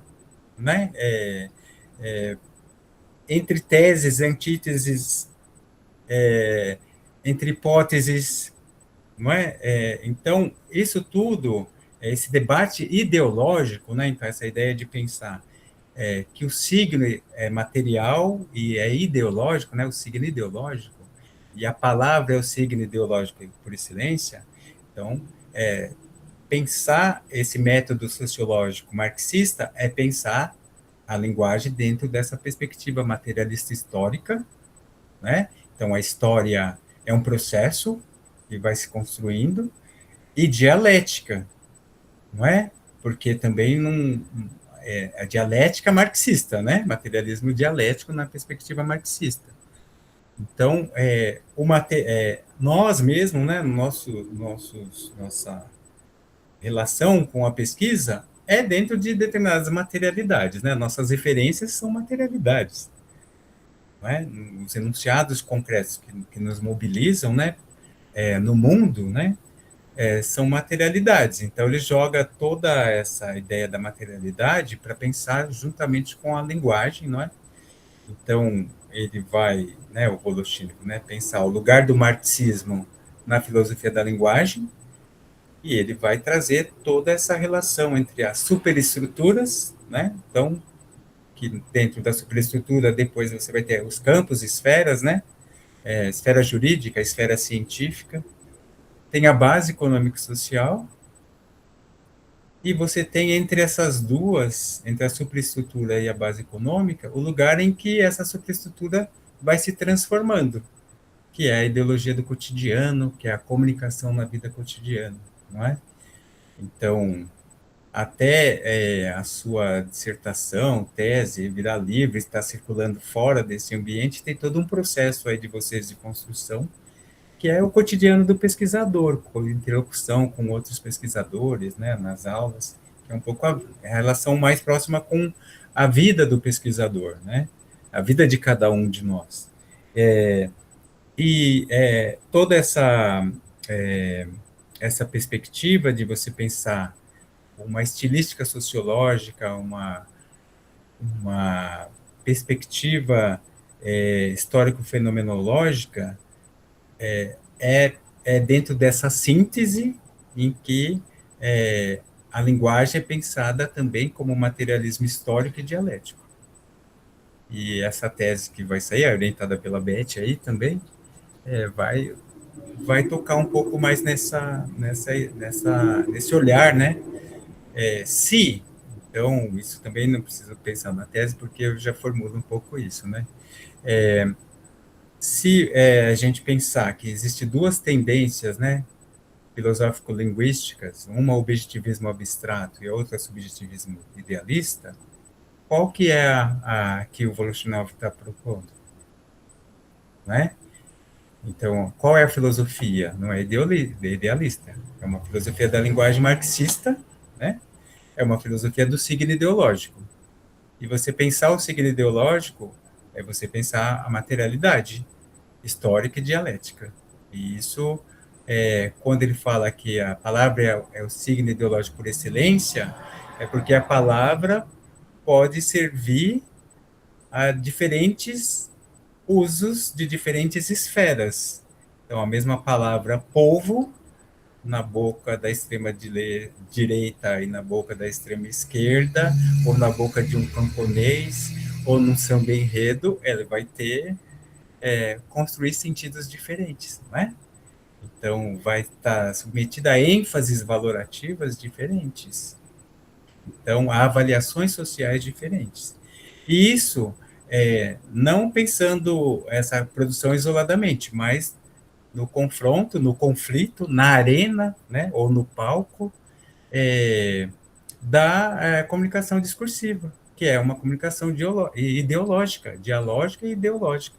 né, entre teses, antíteses, entre hipóteses, não é? Então, isso tudo, esse debate ideológico, né, então essa ideia de pensar que o signo é material e é ideológico, né, o signo ideológico, e a palavra é o signo ideológico por excelência. Então, pensar esse método sociológico marxista é pensar a linguagem dentro dessa perspectiva materialista histórica, né? Então, a história é um processo que vai se construindo, e dialética, não é? Porque também não, a dialética marxista, né? Materialismo dialético na perspectiva marxista. Então, nós mesmos, né, nossa relação com a pesquisa é dentro de determinadas materialidades, né? Nossas referências são materialidades, não é? Os enunciados concretos que nos mobilizam, né, no mundo, né, são materialidades. Então, ele joga toda essa ideia da materialidade para pensar juntamente com a linguagem, não é? Então, ele vai, né, o Voloshinov, né, pensar o lugar do marxismo na filosofia da linguagem, e ele vai trazer toda essa relação entre as superestruturas, né? Então, que dentro da superestrutura depois você vai ter os campos, esferas, né? Esfera jurídica, esfera científica, tem a base econômico-social, e você tem entre essas duas, entre a superestrutura e a base econômica, o lugar em que essa superestrutura vai se transformando, que é a ideologia do cotidiano, que é a comunicação na vida cotidiana, não é? Então, até a sua dissertação, tese, virar livro, estar circulando fora desse ambiente, tem todo um processo aí de vocês de construção, que é o cotidiano do pesquisador, com interlocução com outros pesquisadores, né, nas aulas, que é um pouco a relação mais próxima com a vida do pesquisador, né, a vida de cada um de nós. Toda essa perspectiva de você pensar uma estilística sociológica, uma perspectiva histórico-fenomenológica, é dentro dessa síntese em que a linguagem é pensada também como materialismo histórico e dialético. E essa tese que vai sair, orientada pela Beth aí também, vai tocar um pouco mais nesse olhar, né? Se, então, isso também não preciso pensar na tese, porque eu já formulo um pouco isso, né? Se a gente pensar que existem duas tendências, né, filosófico-linguísticas, uma objetivismo abstrato e a outra subjetivismo idealista, qual que é a que o Voloshinov está propondo? Né? Então, qual é a filosofia? Não é idealista, é uma filosofia da linguagem marxista, né? É uma filosofia do signo ideológico. E você pensar o signo ideológico é você pensar a materialidade histórica e dialética. E isso, quando ele fala que a palavra é o signo ideológico por excelência, é porque a palavra pode servir a diferentes usos de diferentes esferas. Então, a mesma palavra povo, na boca da extrema direita e na boca da extrema esquerda, ou na boca de um camponês, ou num samba enredo, ela vai ter construir sentidos diferentes, não é? Então, vai estar submetida a ênfases valorativas diferentes. Então, a avaliações sociais diferentes. E isso, não pensando essa produção isoladamente, mas no confronto, no conflito, na arena, né, ou no palco, da comunicação discursiva, que é uma comunicação ideológica, dialógica e ideológica.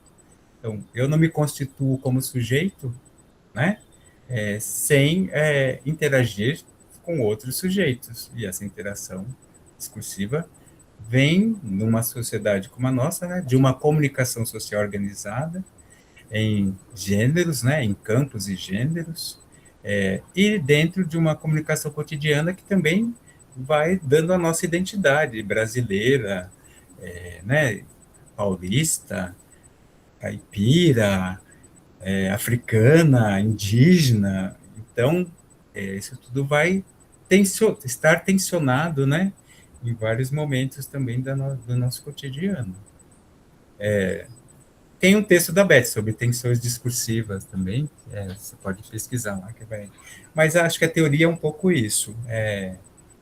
Então, eu não me constituo como sujeito, né, sem interagir com outros sujeitos. E essa interação discursiva vem numa sociedade como a nossa, né, de uma comunicação social organizada em gêneros, né, em campos e gêneros, e dentro de uma comunicação cotidiana que também vai dando a nossa identidade brasileira, né, paulista, caipira, africana, indígena. Então, isso tudo vai estar tensionado, né, em vários momentos também do nosso cotidiano. Tem um texto da Beth sobre tensões discursivas também, você pode pesquisar lá, que vai. Mas acho que a teoria é um pouco isso. É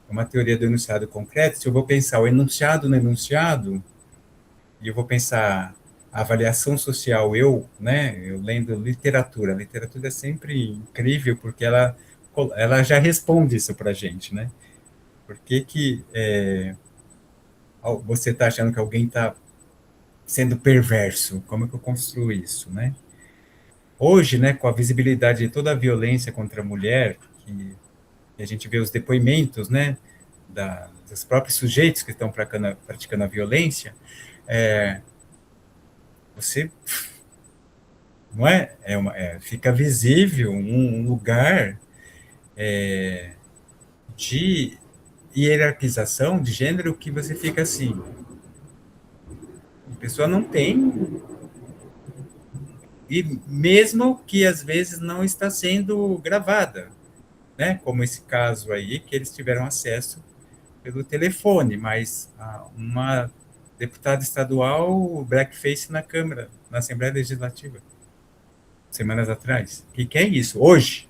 uma teoria do enunciado concreto. Se eu vou pensar o enunciado no enunciado, e eu vou pensar a avaliação social, eu lendo literatura. A literatura é sempre incrível, porque ela já responde isso para a gente, né? Por que você está achando que alguém está sendo perverso? Como é que eu construo isso, né? Hoje, né, com a visibilidade de toda a violência contra a mulher, que a gente vê os depoimentos, né, dos próprios sujeitos que estão praticando a violência, você não fica visível um lugar de hierarquização de gênero que você fica assim, a pessoa não tem, e mesmo que às vezes não está sendo gravada, né, como esse caso aí, que eles tiveram acesso pelo telefone, mas uma deputada estadual blackface na Câmara, na Assembleia Legislativa, semanas atrás. O que é isso? Hoje,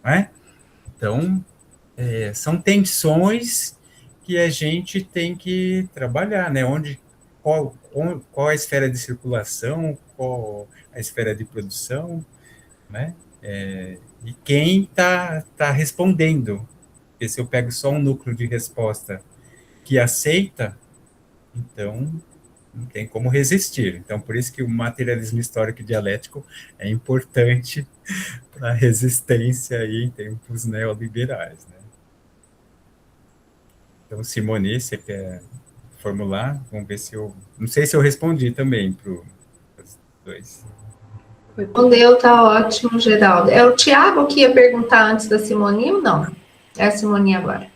né? Então, são tensões que a gente tem que trabalhar, né? Qual a esfera de circulação, qual a esfera de produção, né? E quem está respondendo. Porque se eu pego só um núcleo de resposta que aceita, então não tem como resistir. Então, por isso que o materialismo histórico e dialético é importante para a resistência aí em tempos neoliberais, né? Então, Simone, você quer formular? Vamos ver se eu... Não sei se eu respondi também para os dois.
Respondeu, tá ótimo, Geraldo. É o Tiago que ia perguntar antes da Simone ou não? É a Simone agora.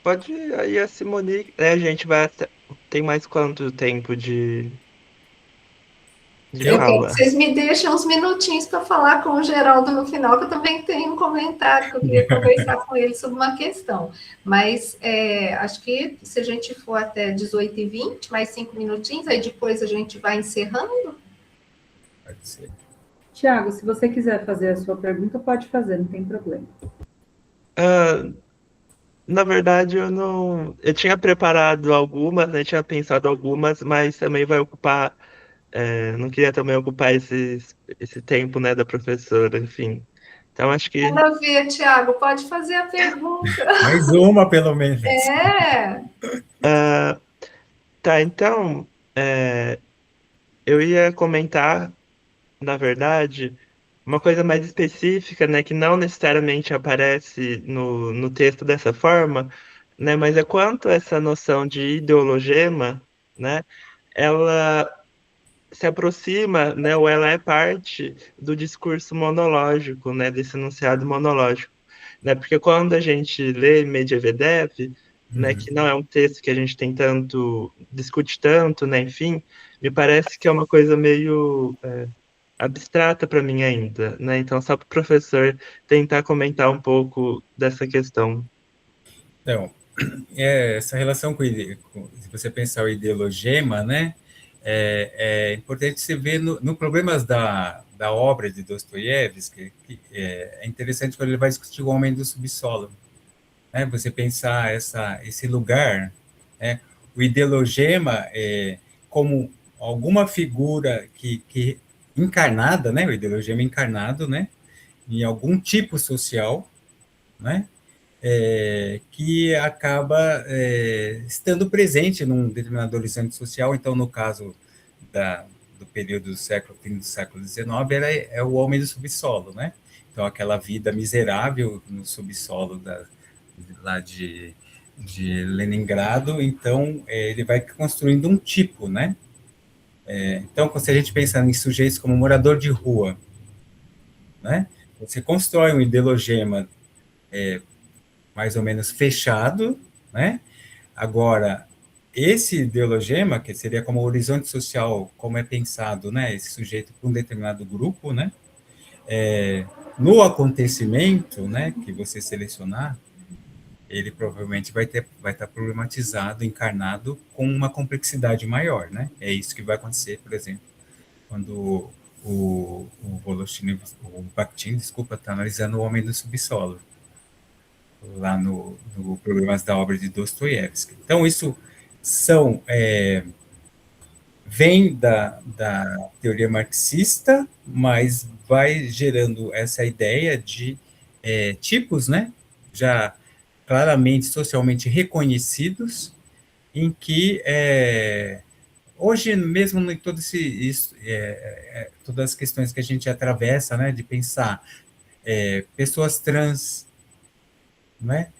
Pode ir aí a Simone, né? A gente vai até... Tem mais quanto tempo de... de
Eu quero que
fala.
vocês me deixem uns minutinhos para falar com o Geraldo no final, que eu também tenho um comentário que eu queria conversar com ele sobre uma questão. Mas acho que se a gente for até 18h20, mais 5 minutinhos, aí depois a gente vai encerrando.
Pode ser.
Tiago, se você quiser fazer a sua pergunta, pode fazer, não tem problema.
Na verdade, eu não. Eu tinha preparado algumas, né? Tinha pensado algumas, mas também vai ocupar. Não queria também ocupar esse tempo, né, da professora, enfim. Então, acho que.
Manda ver, Tiago, pode fazer a pergunta.
Mais uma, pelo menos.
Tá, então. Eu ia comentar, na verdade, uma coisa mais específica, né, que não necessariamente aparece no texto dessa forma, né, mas é quanto essa noção de ideologema, né, ela se aproxima, né, ou ela é parte do discurso monológico, né, desse enunciado monológico, né, porque quando a gente lê Medvedev, né, que não é um texto que a gente tem tanto, discute tanto, né, enfim, me parece que é uma coisa meio abstrata para mim ainda, né, então só para o professor tentar comentar um pouco dessa questão.
Então, essa relação se você pensar o ideologema, né, é importante você ver no Problemas da obra de Dostoiévski, que é interessante quando ele vai discutir o homem do subsolo, né, você pensar esse lugar, né, o ideologema como alguma figura que encarnada, né, o ideologema encarnado, né, em algum tipo social, né, que acaba estando presente num determinado horizonte social. Então, no caso do período do fim do século XIX, é o homem do subsolo, né? Então, aquela vida miserável no subsolo lá de Leningrado. Então, ele vai construindo um tipo, né? Então, se a gente pensa em sujeitos como morador de rua, né? Você constrói um ideologema mais ou menos fechado, né? Agora, esse ideologema, que seria como o horizonte social, como é pensado, né? Esse sujeito para um determinado grupo, né? No acontecimento, né? Que você selecionar, ele provavelmente vai estar problematizado, encarnado com uma complexidade maior, né? É isso que vai acontecer, por exemplo, quando o Bakhtin, desculpa, está analisando o homem do subsolo, lá no Problemas da Obra de Dostoiévski. Então, isso vem da teoria marxista, mas vai gerando essa ideia de tipos, né, já claramente socialmente reconhecidos, em que hoje mesmo em todas as questões que a gente atravessa, né, de pensar pessoas trans, né,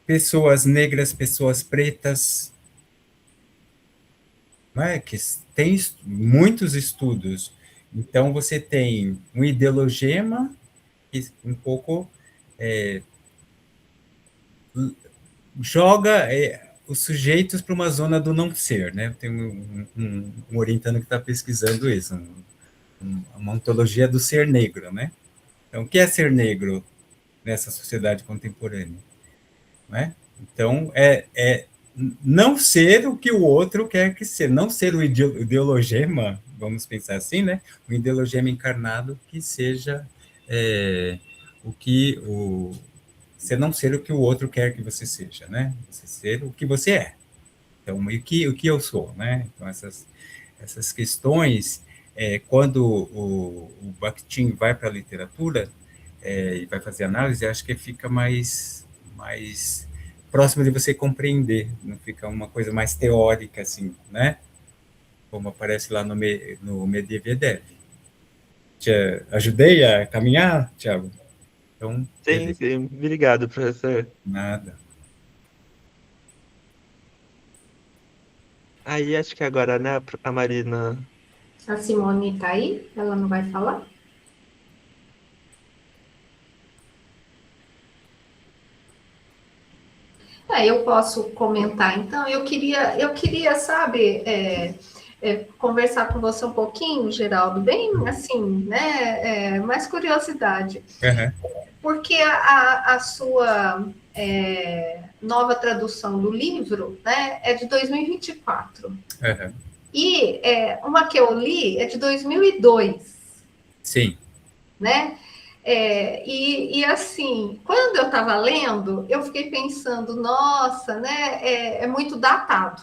pessoas negras, pessoas pretas, né, que tem muitos estudos. Então, você tem um ideologema que um pouco joga os sujeitos para uma zona do não ser, né? Tem um orientando que está pesquisando isso, uma ontologia do ser negro, né? Então, o que é ser negro nessa sociedade contemporânea? Né? Então, não ser o que o outro quer que seja, não ser o ideologema, vamos pensar assim, né? O ideologema encarnado que seja você não ser o que o outro quer que você seja, né? Você ser o que você é. Então, o que eu sou, né? Então, essas questões, quando o Bakhtin vai para a literatura e vai fazer análise, acho que fica mais próximo de você compreender, não fica uma coisa mais teórica, assim, né? Como aparece lá no Medvedev. Te ajudei a caminhar, Thiago? Então,
Sim, sim. Obrigado, professor.
nada.
Aí acho que agora, né, a Marina.
A Simone está aí? Ela não vai falar? Eu posso comentar, então. Eu queria, sabe, conversar com você um pouquinho, Geraldo, bem assim, né? Mais curiosidade.
Uhum.
Porque a sua nova tradução do livro, né, é de 2024.
Uhum.
E uma que eu li é de 2002.
Sim.
Né? E assim, quando eu estava lendo, eu fiquei pensando, nossa, né? É muito datado,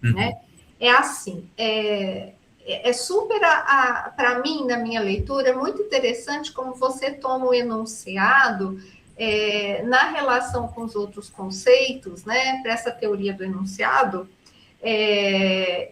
Uhum.
né? É assim, super, para mim, na minha leitura, é muito interessante como você toma o enunciado na relação com os outros conceitos, né? Para essa teoria do enunciado,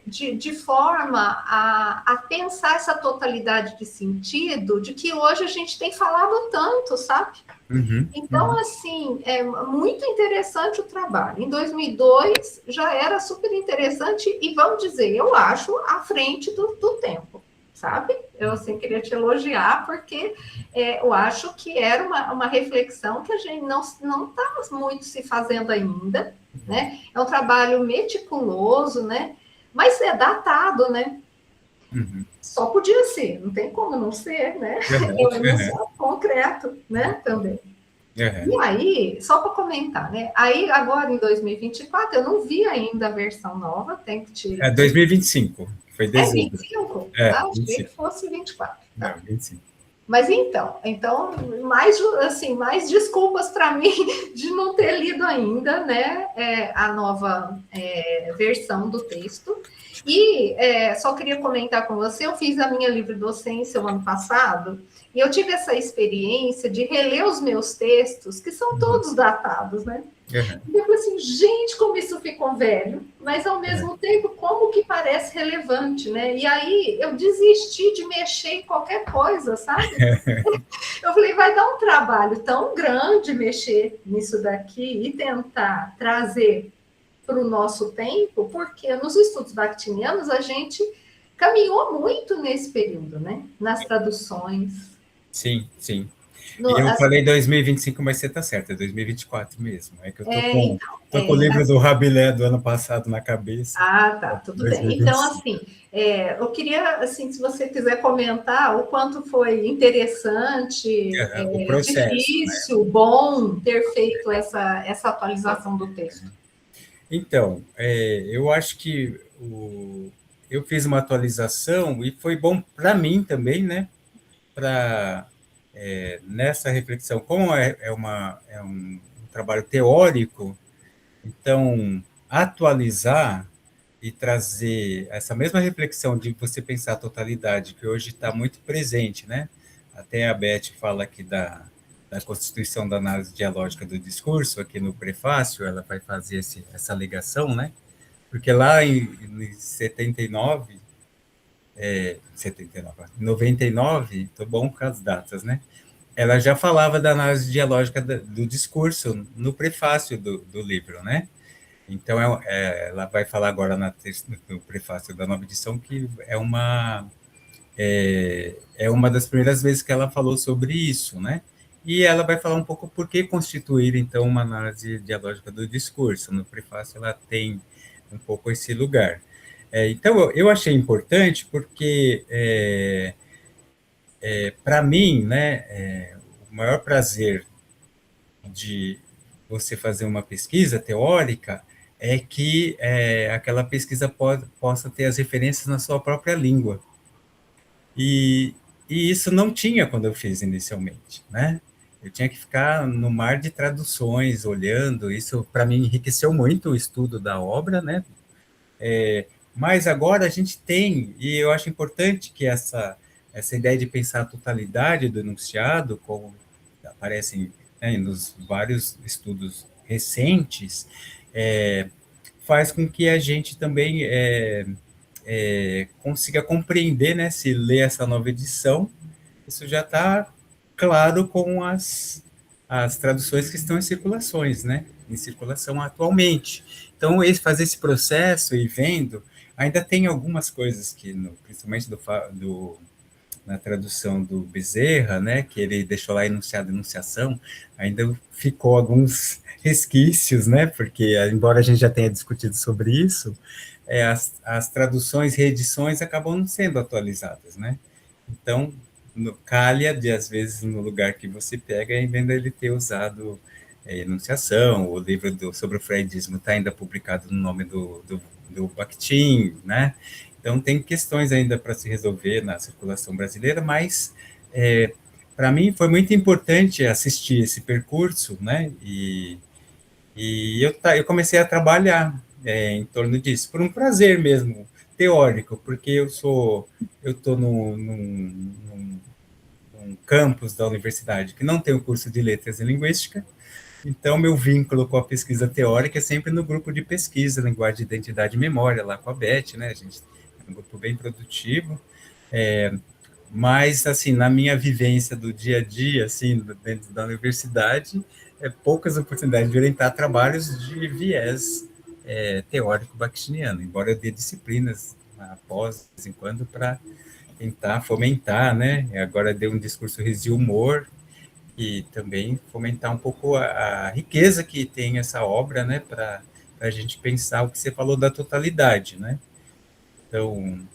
de forma a pensar essa totalidade de sentido de que hoje a gente tem falado tanto, sabe?
Uhum.
Então, assim, é muito interessante o trabalho. Em 2002 já era super interessante e, vamos dizer, eu acho à frente do tempo, sabe? Eu, assim, queria te elogiar porque eu acho que era uma reflexão que a gente não está muito se fazendo ainda, né? É um trabalho meticuloso, né? Mas é datado, né?
Uhum.
Só podia ser, não tem como não ser, né? Eu enunciado concreto, né? Também.
Uhum.
E aí, só para comentar, né? Aí, agora em 2024, eu não vi ainda a versão nova, tem que te.
2025, foi
É
dezembro.
25?
É,
Ah, achei
25.
que fosse 24. Tá.
Não, 25.
Mas então, mais desculpas para mim de não ter lido ainda, né, a nova versão do texto. E só queria comentar com você, eu fiz a minha livre docência o ano passado, e eu tive essa experiência de reler os meus textos, que são todos datados, né?
Uhum.
E eu falei assim, gente, como isso ficou velho, mas ao mesmo tempo, como que parece relevante, né? E aí eu desisti de mexer em qualquer coisa, sabe? Eu falei, vai dar um trabalho tão grande mexer nisso daqui e tentar trazer para o nosso tempo, porque nos estudos bakhtinianos a gente caminhou muito nesse período, né? Nas traduções.
Sim, sim.
No,
E eu
as,
falei 2025, mas você está certo, é 2024 mesmo. É que eu tô com o livro
assim,
do Rabilé do ano passado na cabeça.
tá, tudo bem. Então,
2025.
assim, eu queria, assim, se você quiser comentar o quanto foi interessante,
O processo, né?
difícil, bom ter feito essa atualização do texto.
Então, eu acho que eu fiz uma atualização e foi bom para mim também, né? Para nessa reflexão, como é um trabalho teórico, então atualizar e trazer essa mesma reflexão de você pensar a totalidade, que hoje está muito presente, né? Até a Beth fala aqui da constituição da análise dialógica do discurso, aqui no prefácio, ela vai fazer essa ligação, né? Porque lá em 79, 99, estou bom com as datas, né? Ela já falava da análise dialógica do discurso no prefácio do livro, né? Então, ela vai falar agora no prefácio da nova edição que é uma das primeiras vezes que ela falou sobre isso, né? E ela vai falar um pouco por que constituir, então, uma análise dialógica do discurso. No prefácio, ela tem um pouco esse lugar. Então, eu achei importante porque, para mim, né, o maior prazer de você fazer uma pesquisa teórica é que aquela pesquisa possa ter as referências na sua própria língua. E isso não tinha quando eu fiz inicialmente, né? Eu tinha que ficar no mar de traduções, olhando. Isso, para mim, enriqueceu muito o estudo da obra, né? Mas agora a gente tem, e eu acho importante que essa ideia de pensar a totalidade do enunciado, como aparecem, né, nos vários estudos recentes, faz com que a gente também consiga compreender, né, se ler essa nova edição, isso já está claro com as traduções que estão em circulações, né, em circulação atualmente. Então, fazer esse processo e vendo, ainda tem algumas coisas que, principalmente na tradução do Bezerra, né, que ele deixou lá enunciado, enunciação, ainda ficou alguns resquícios, né, porque, embora a gente já tenha discutido sobre isso, as traduções, reedições acabam não sendo atualizadas, né? Então, calha de, às vezes, no lugar que você pega, em vez dele ter usado Enunciação, o livro sobre o freudismo está ainda publicado no nome do Bakhtin, né? Então, tem questões ainda para se resolver na circulação brasileira, mas, para mim, foi muito importante assistir esse percurso, né? E eu comecei a trabalhar em torno disso, por um prazer mesmo, teórico, porque eu estou num campus da universidade que não tem o curso de Letras e Linguística, então meu vínculo com a pesquisa teórica é sempre no grupo de pesquisa, Linguagem, Identidade e Memória, lá com a Beth, né? A gente é um grupo bem produtivo, mas, assim, na minha vivência do dia a dia, assim, dentro da universidade, poucas oportunidades de orientar trabalhos de viés teórico bakhtiniano, embora eu dê disciplinas após, de vez em quando, para tentar fomentar, né? Agora deu um discurso riso e humor, e também fomentar um pouco a riqueza que tem essa obra, né? Para a gente pensar o que você falou da totalidade, né? Então,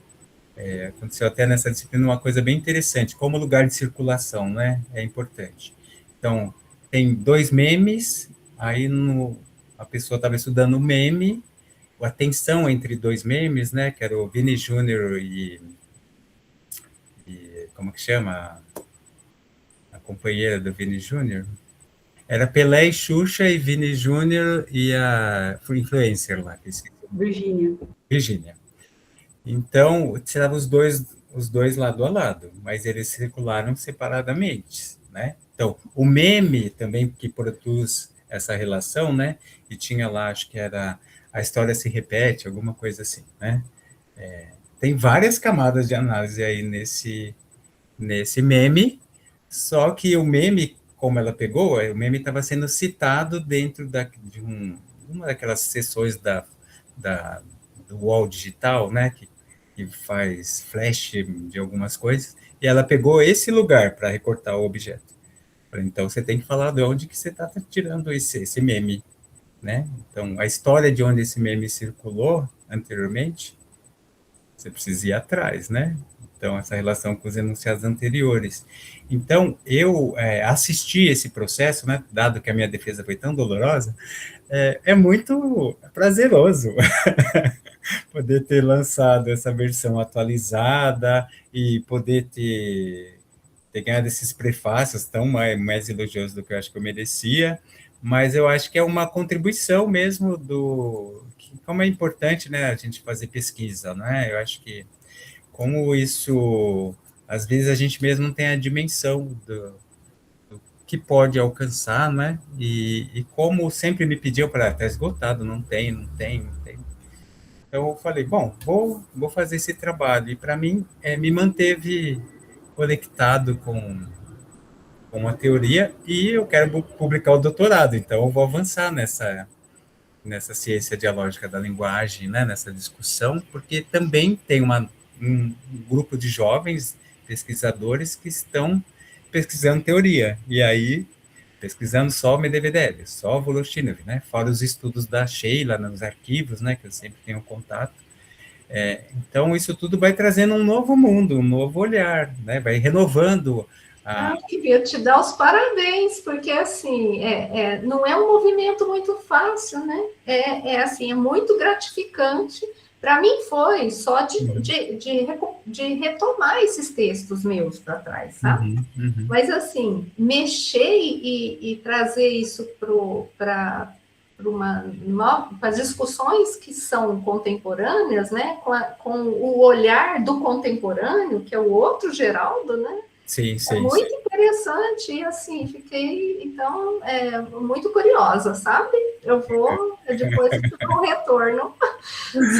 aconteceu até nessa disciplina uma coisa bem interessante, como lugar de circulação, né? É importante. Então, tem 2 memes, aí a pessoa estava estudando o meme, a tensão entre 2 memes, né? Que era o Vini Júnior e como que chama? A companheira do Vini Júnior? Era Pelé e Xuxa e Vini Júnior e a influencer lá, que
Virgínia.
Virgínia. Então, tirava os dois lado a lado, mas eles circularam separadamente, né? Então, o meme também que produz essa relação, né? E tinha lá, acho que era A História Se Repete, alguma coisa assim, né? Tem várias camadas de análise aí nesse meme, só que o meme, como ela pegou, o meme estava sendo citado dentro de uma daquelas sessões do UOL Digital, né, que faz flash de algumas coisas, e ela pegou esse lugar para recortar o objeto. Então, você tem que falar de onde que você está tirando esse meme, né? Então, a história de onde esse meme circulou anteriormente, você precisa ir atrás, né? Então, essa relação com os enunciados anteriores. Então, eu assisti esse processo, né, dado que a minha defesa foi tão dolorosa, é muito prazeroso poder ter lançado essa versão atualizada e poder ter ganhado esses prefácios tão mais elogiosos do que eu acho que eu merecia, mas eu acho que é uma contribuição mesmo como é importante, né, a gente fazer pesquisa, né? Eu acho que como isso, às vezes a gente mesmo não tem a dimensão do que pode alcançar, né? E como sempre me pediu para estar esgotado, não tem. Então eu falei, bom, vou fazer esse trabalho. E para mim, me manteve conectado com a teoria e eu quero publicar o doutorado, então eu vou avançar nessa ciência dialógica da linguagem, né, nessa discussão, porque também tem um grupo de jovens pesquisadores que estão pesquisando teoria, e aí pesquisando só o Medvedev, só o Voloshinov, né, fora os estudos da Sheila nos arquivos, né, que eu sempre tenho contato. Então, isso tudo vai trazendo um novo mundo, um novo olhar, né, vai renovando
queria te dar os parabéns, porque assim, não é um movimento muito fácil, né? Assim, é muito gratificante. Para mim foi só de retomar esses textos meus para trás, sabe? Mas assim, mexer e trazer isso para as discussões que são contemporâneas, né? Com o olhar do contemporâneo, que é o outro Geraldo, né?
Sim,
Muito interessante, e assim, fiquei, então, muito curiosa, sabe? Eu vou, depois te dar um retorno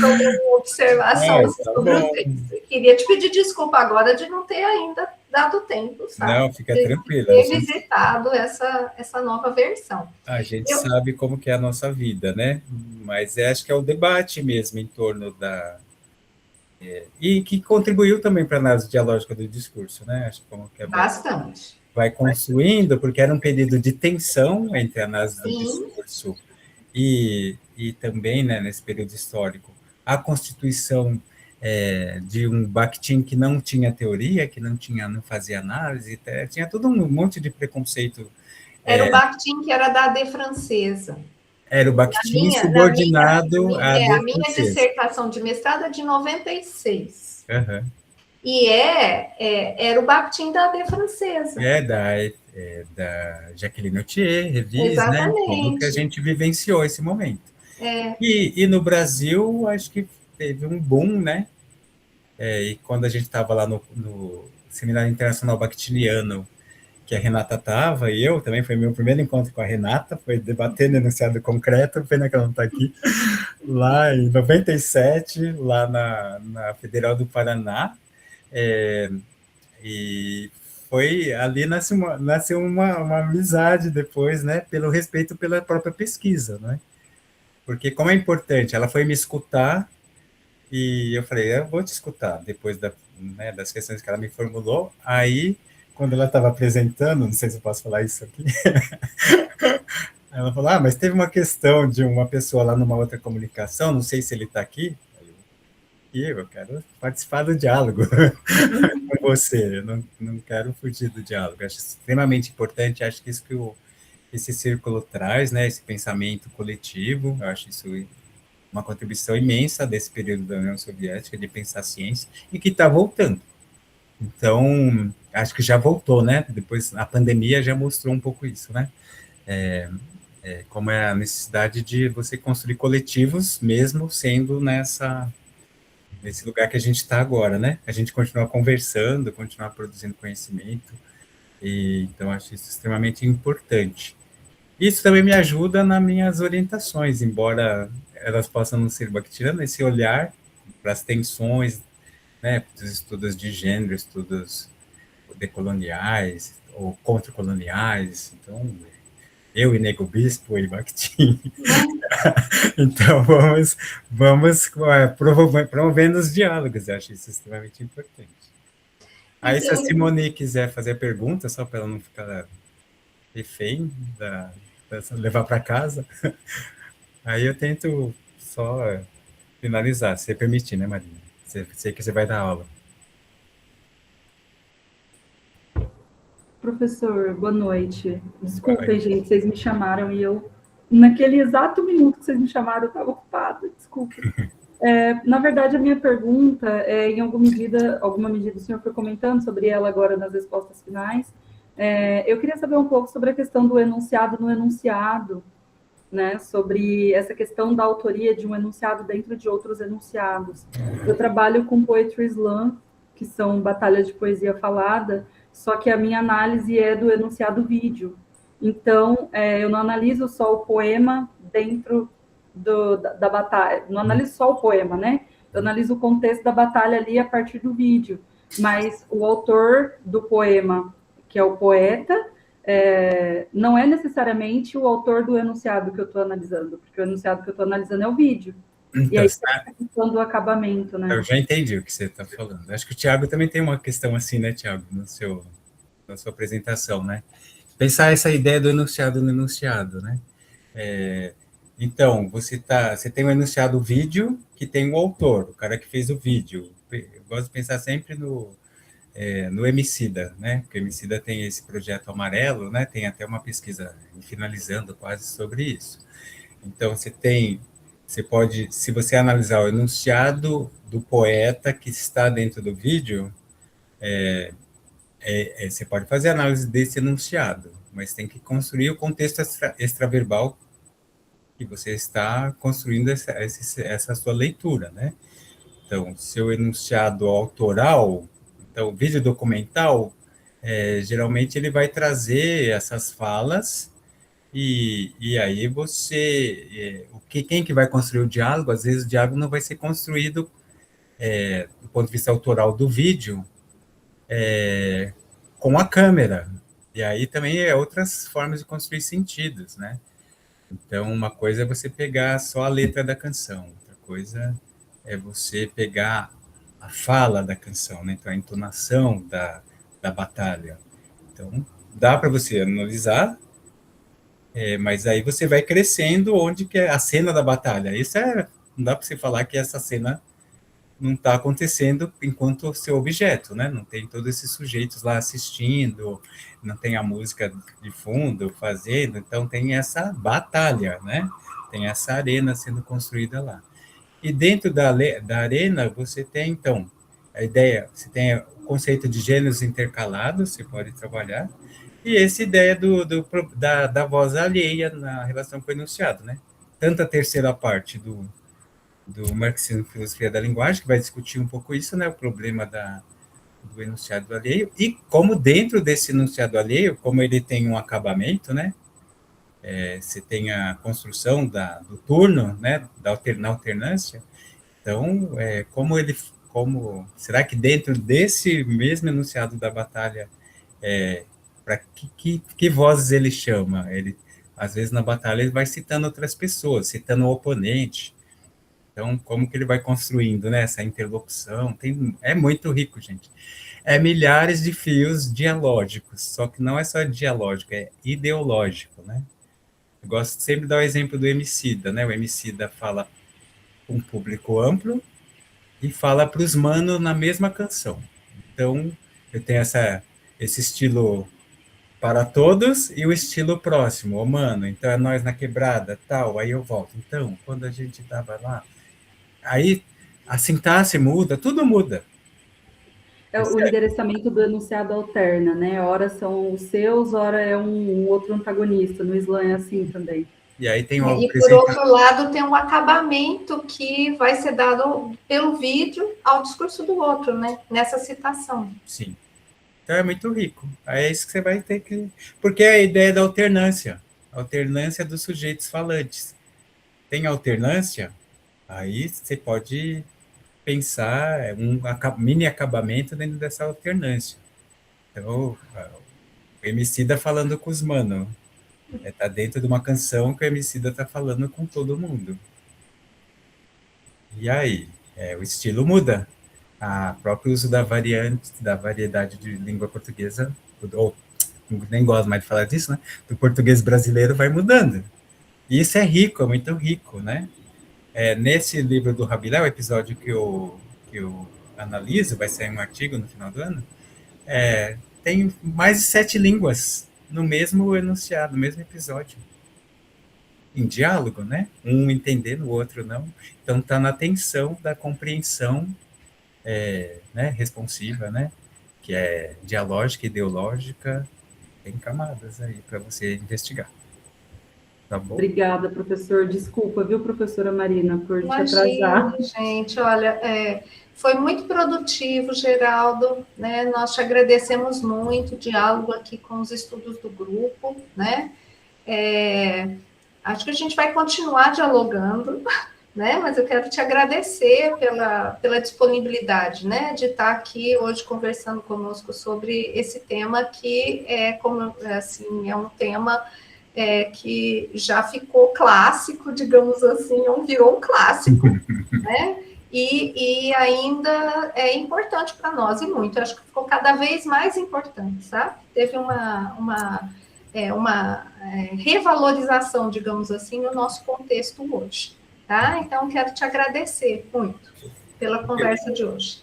sobre uma observação sobre o texto. Queria te pedir desculpa agora de não ter ainda dado tempo, sabe?
Não, fica tranquila.
Ter visitado essa nova versão.
A gente sabe como que é a nossa vida, né? Mas acho que é o debate mesmo em torno e que contribuiu também para a análise dialógica do discurso, né? Acho que
bastante.
Vai construindo, porque era um período de tensão entre a análise do discurso e também, né, nesse período histórico, a constituição de um Bakhtin que não tinha teoria, que não fazia análise, tinha todo um monte de preconceito.
Era o Bakhtin que era da AD francesa.
Era o Bakhtin subordinado à AD
a minha
francesa.
dissertação de mestrado é de 96.
Uhum.
E era o Bakhtin da AD francesa.
Da Jacqueline Autier, Revise, né? Tudo que a gente vivenciou esse momento. E no Brasil, acho que teve um boom, né? E quando a gente estava lá no Seminário Internacional Bakhtiniano, que a Renata estava, e eu também, foi meu primeiro encontro com a Renata, foi debatendo enunciado concreto, pena que ela não está aqui, lá em 97, lá na Federal do Paraná, e foi ali nasceu uma amizade depois, né, pelo respeito pela própria pesquisa, né, porque como é importante, ela foi me escutar, e eu falei, eu vou te escutar, depois das questões que ela me formulou, aí, quando ela estava apresentando, não sei se eu posso falar isso aqui, ela falou, mas teve uma questão de uma pessoa lá numa outra comunicação, não sei se ele está aqui, eu quero participar do diálogo com você, eu não quero fugir do diálogo, acho extremamente importante, acho que isso que esse círculo traz, né, esse pensamento coletivo, eu acho isso uma contribuição imensa desse período da União Soviética, de pensar a ciência, e que está voltando. Então, acho que já voltou, né? Depois, a pandemia já mostrou um pouco isso, né? Como é a necessidade de você construir coletivos, mesmo sendo nesse lugar que a gente está agora, né? A gente continuar conversando, continuar produzindo conhecimento, e então acho isso extremamente importante. Isso também me ajuda nas minhas orientações, embora elas possam não ser bakhtinianas, esse olhar para as tensões, né, dos estudos de gênero, estudos decoloniais ou contracoloniais. Então, eu e Nego Bispo e Bakhtin. Então, vamos promovendo os diálogos, eu acho isso extremamente importante. Aí, se a Simone quiser fazer a pergunta, só para ela não ficar refém levar para casa, aí eu tento só finalizar, se você permitir, né, Marina? Sei que você vai dar aula.
Professor, boa noite. Desculpem, gente, vocês me chamaram e eu, naquele exato minuto que vocês me chamaram, eu estava ocupada, desculpa. Na verdade, a minha pergunta em alguma medida o senhor foi comentando sobre ela agora nas respostas finais. Eu queria saber um pouco sobre a questão do enunciado no enunciado, né, sobre essa questão da autoria de um enunciado dentro de outros enunciados. Eu trabalho com poetry slam, que são batalhas de poesia falada, só que a minha análise é do enunciado vídeo. Então, eu não analiso só o poema dentro da batalha, não analiso só o poema, né? Eu analiso o contexto da batalha ali a partir do vídeo, mas o autor do poema, que é o poeta, não é necessariamente o autor do enunciado que eu estou analisando, porque o enunciado que eu estou analisando é o vídeo. Então, e aí está a questão do acabamento, né?
Eu já entendi o que você está falando. Acho que o Thiago também tem uma questão assim, né, Thiago, na sua apresentação, né? Pensar essa ideia do enunciado no enunciado, né? Então, você tem um enunciado vídeo que tem o autor, o cara que fez o vídeo. Eu gosto de pensar sempre no Emicida, né? Porque o Emicida tem esse projeto amarelo, né? Tem até uma pesquisa finalizando quase sobre isso. Então, você pode, se você analisar o enunciado do poeta que está dentro do vídeo, você pode fazer análise desse enunciado, mas tem que construir o contexto extraverbal que você está construindo essa sua leitura, né? Então, seu enunciado autoral, então, o vídeo documental, geralmente ele vai trazer essas falas e aí quem que vai construir o diálogo? Às vezes o diálogo não vai ser construído do ponto de vista autoral do vídeo com a câmera. E aí também outras formas de construir sentidos, né? Então, uma coisa é você pegar só a letra da canção, outra coisa é você pegar a fala da canção, né? Então, a entonação da batalha. Então, dá para você analisar, mas aí você vai crescendo onde que é a cena da batalha. Isso é não dá para você falar que essa cena não está acontecendo enquanto seu objeto, né? Não tem todos esses sujeitos lá assistindo, não tem a música de fundo fazendo, então tem essa batalha, né? Tem essa arena sendo construída lá. E dentro da arena, você tem, então, a ideia, você tem o conceito de gêneros intercalados, você pode trabalhar, e essa ideia da voz alheia na relação com o enunciado, né? Tanto a terceira parte do marxismo e filosofia da linguagem, que vai discutir um pouco isso, né? O problema do enunciado alheio, e como dentro desse enunciado alheio, como ele tem um acabamento, né? Você tem a construção do turno, né? Na alternância. Então, será que dentro desse mesmo enunciado da batalha, para que vozes ele chama? Ele, às vezes, na batalha, ele vai citando outras pessoas, citando o oponente. Então, como que ele vai construindo, né, essa interlocução? É muito rico, gente. É milhares de fios dialógicos, só que não é só dialógico, é ideológico, né? Eu gosto sempre de dar o exemplo do Emicida, né? O Emicida fala com um público amplo e fala para os manos na mesma canção. Então, eu tenho esse estilo para todos e o estilo próximo, ô mano, então é nós na quebrada, tal, aí eu volto. Então, quando a gente estava lá, aí a sintaxe muda, tudo muda.
O endereçamento do enunciado alterna, né? Ora são os seus, ora é um outro antagonista. No Islã é assim também.
E aí tem
E por outro lado, tem um acabamento que vai ser dado pelo vídeo ao discurso do outro, né? Nessa citação.
Sim. Então é muito rico. Aí é isso que você vai ter que... Porque é a ideia da alternância. Alternância dos sujeitos falantes. Tem alternância, aí você pode pensar um mini acabamento dentro dessa alternância. Então, o Emicida falando com os mano. Tá dentro de uma canção que o Emicida tá falando com todo mundo. E aí? O estilo muda. O próprio uso da variedade de língua portuguesa, ou nem gosto mais de falar disso, né? Do português brasileiro vai mudando. E isso é rico, é muito rico, né? Nesse livro do Rabilé, o episódio que eu analiso, vai sair um artigo no final do ano, tem mais de 7 línguas no mesmo enunciado, no mesmo episódio. Em diálogo, né? Um entendendo, o outro não. Então, está na tensão da compreensão né, responsiva, né? Que é dialógica, ideológica, tem camadas aí para você investigar. Tá bom?
Obrigada, professor. Desculpa, viu, professora Marina, por te atrasar.
Imagina, gente, olha, foi muito produtivo, Geraldo, né? Nós te agradecemos muito o diálogo aqui com os estudos do grupo, né? Acho que a gente vai continuar dialogando, né? Mas eu quero te agradecer pela disponibilidade, né? De estar aqui hoje conversando conosco sobre esse tema que é um tema que já ficou clássico, digamos assim, virou um clássico, né? E ainda é importante para nós, e muito. Acho que ficou cada vez mais importante, sabe? Teve uma revalorização, digamos assim, no nosso contexto hoje, tá? Então, quero te agradecer muito pela conversa de hoje.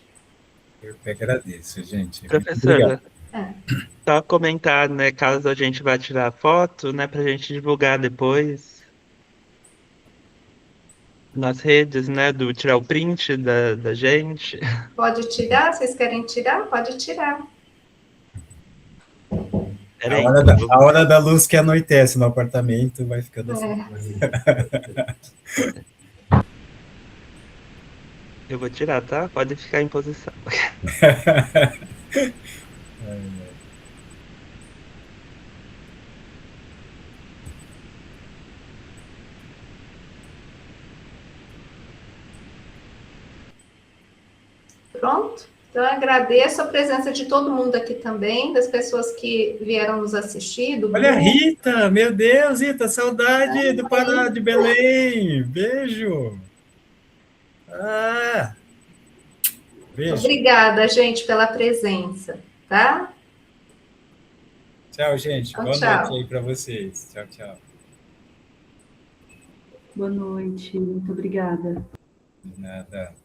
Eu que agradeço, gente.
Professora, só comentar, né, caso a gente vá tirar foto, né, para a gente divulgar depois nas redes, né, tirar o print da gente.
Pode tirar? Vocês querem tirar? Pode tirar.
A hora da luz que anoitece no apartamento vai ficando assim.
Eu vou tirar, tá? Pode ficar em posição.
Pronto? Então, eu agradeço a presença de todo mundo aqui também, das pessoas que vieram nos assistir.
Olha, Rita, meu Deus, Rita, saudade do Pará, de Belém. Beijo. Beijo.
Obrigada, gente, pela presença, tá?
Tchau, gente.
Então,
Boa
tchau.
noite aí para vocês. Tchau, tchau.
Boa noite, muito obrigada.
Nada.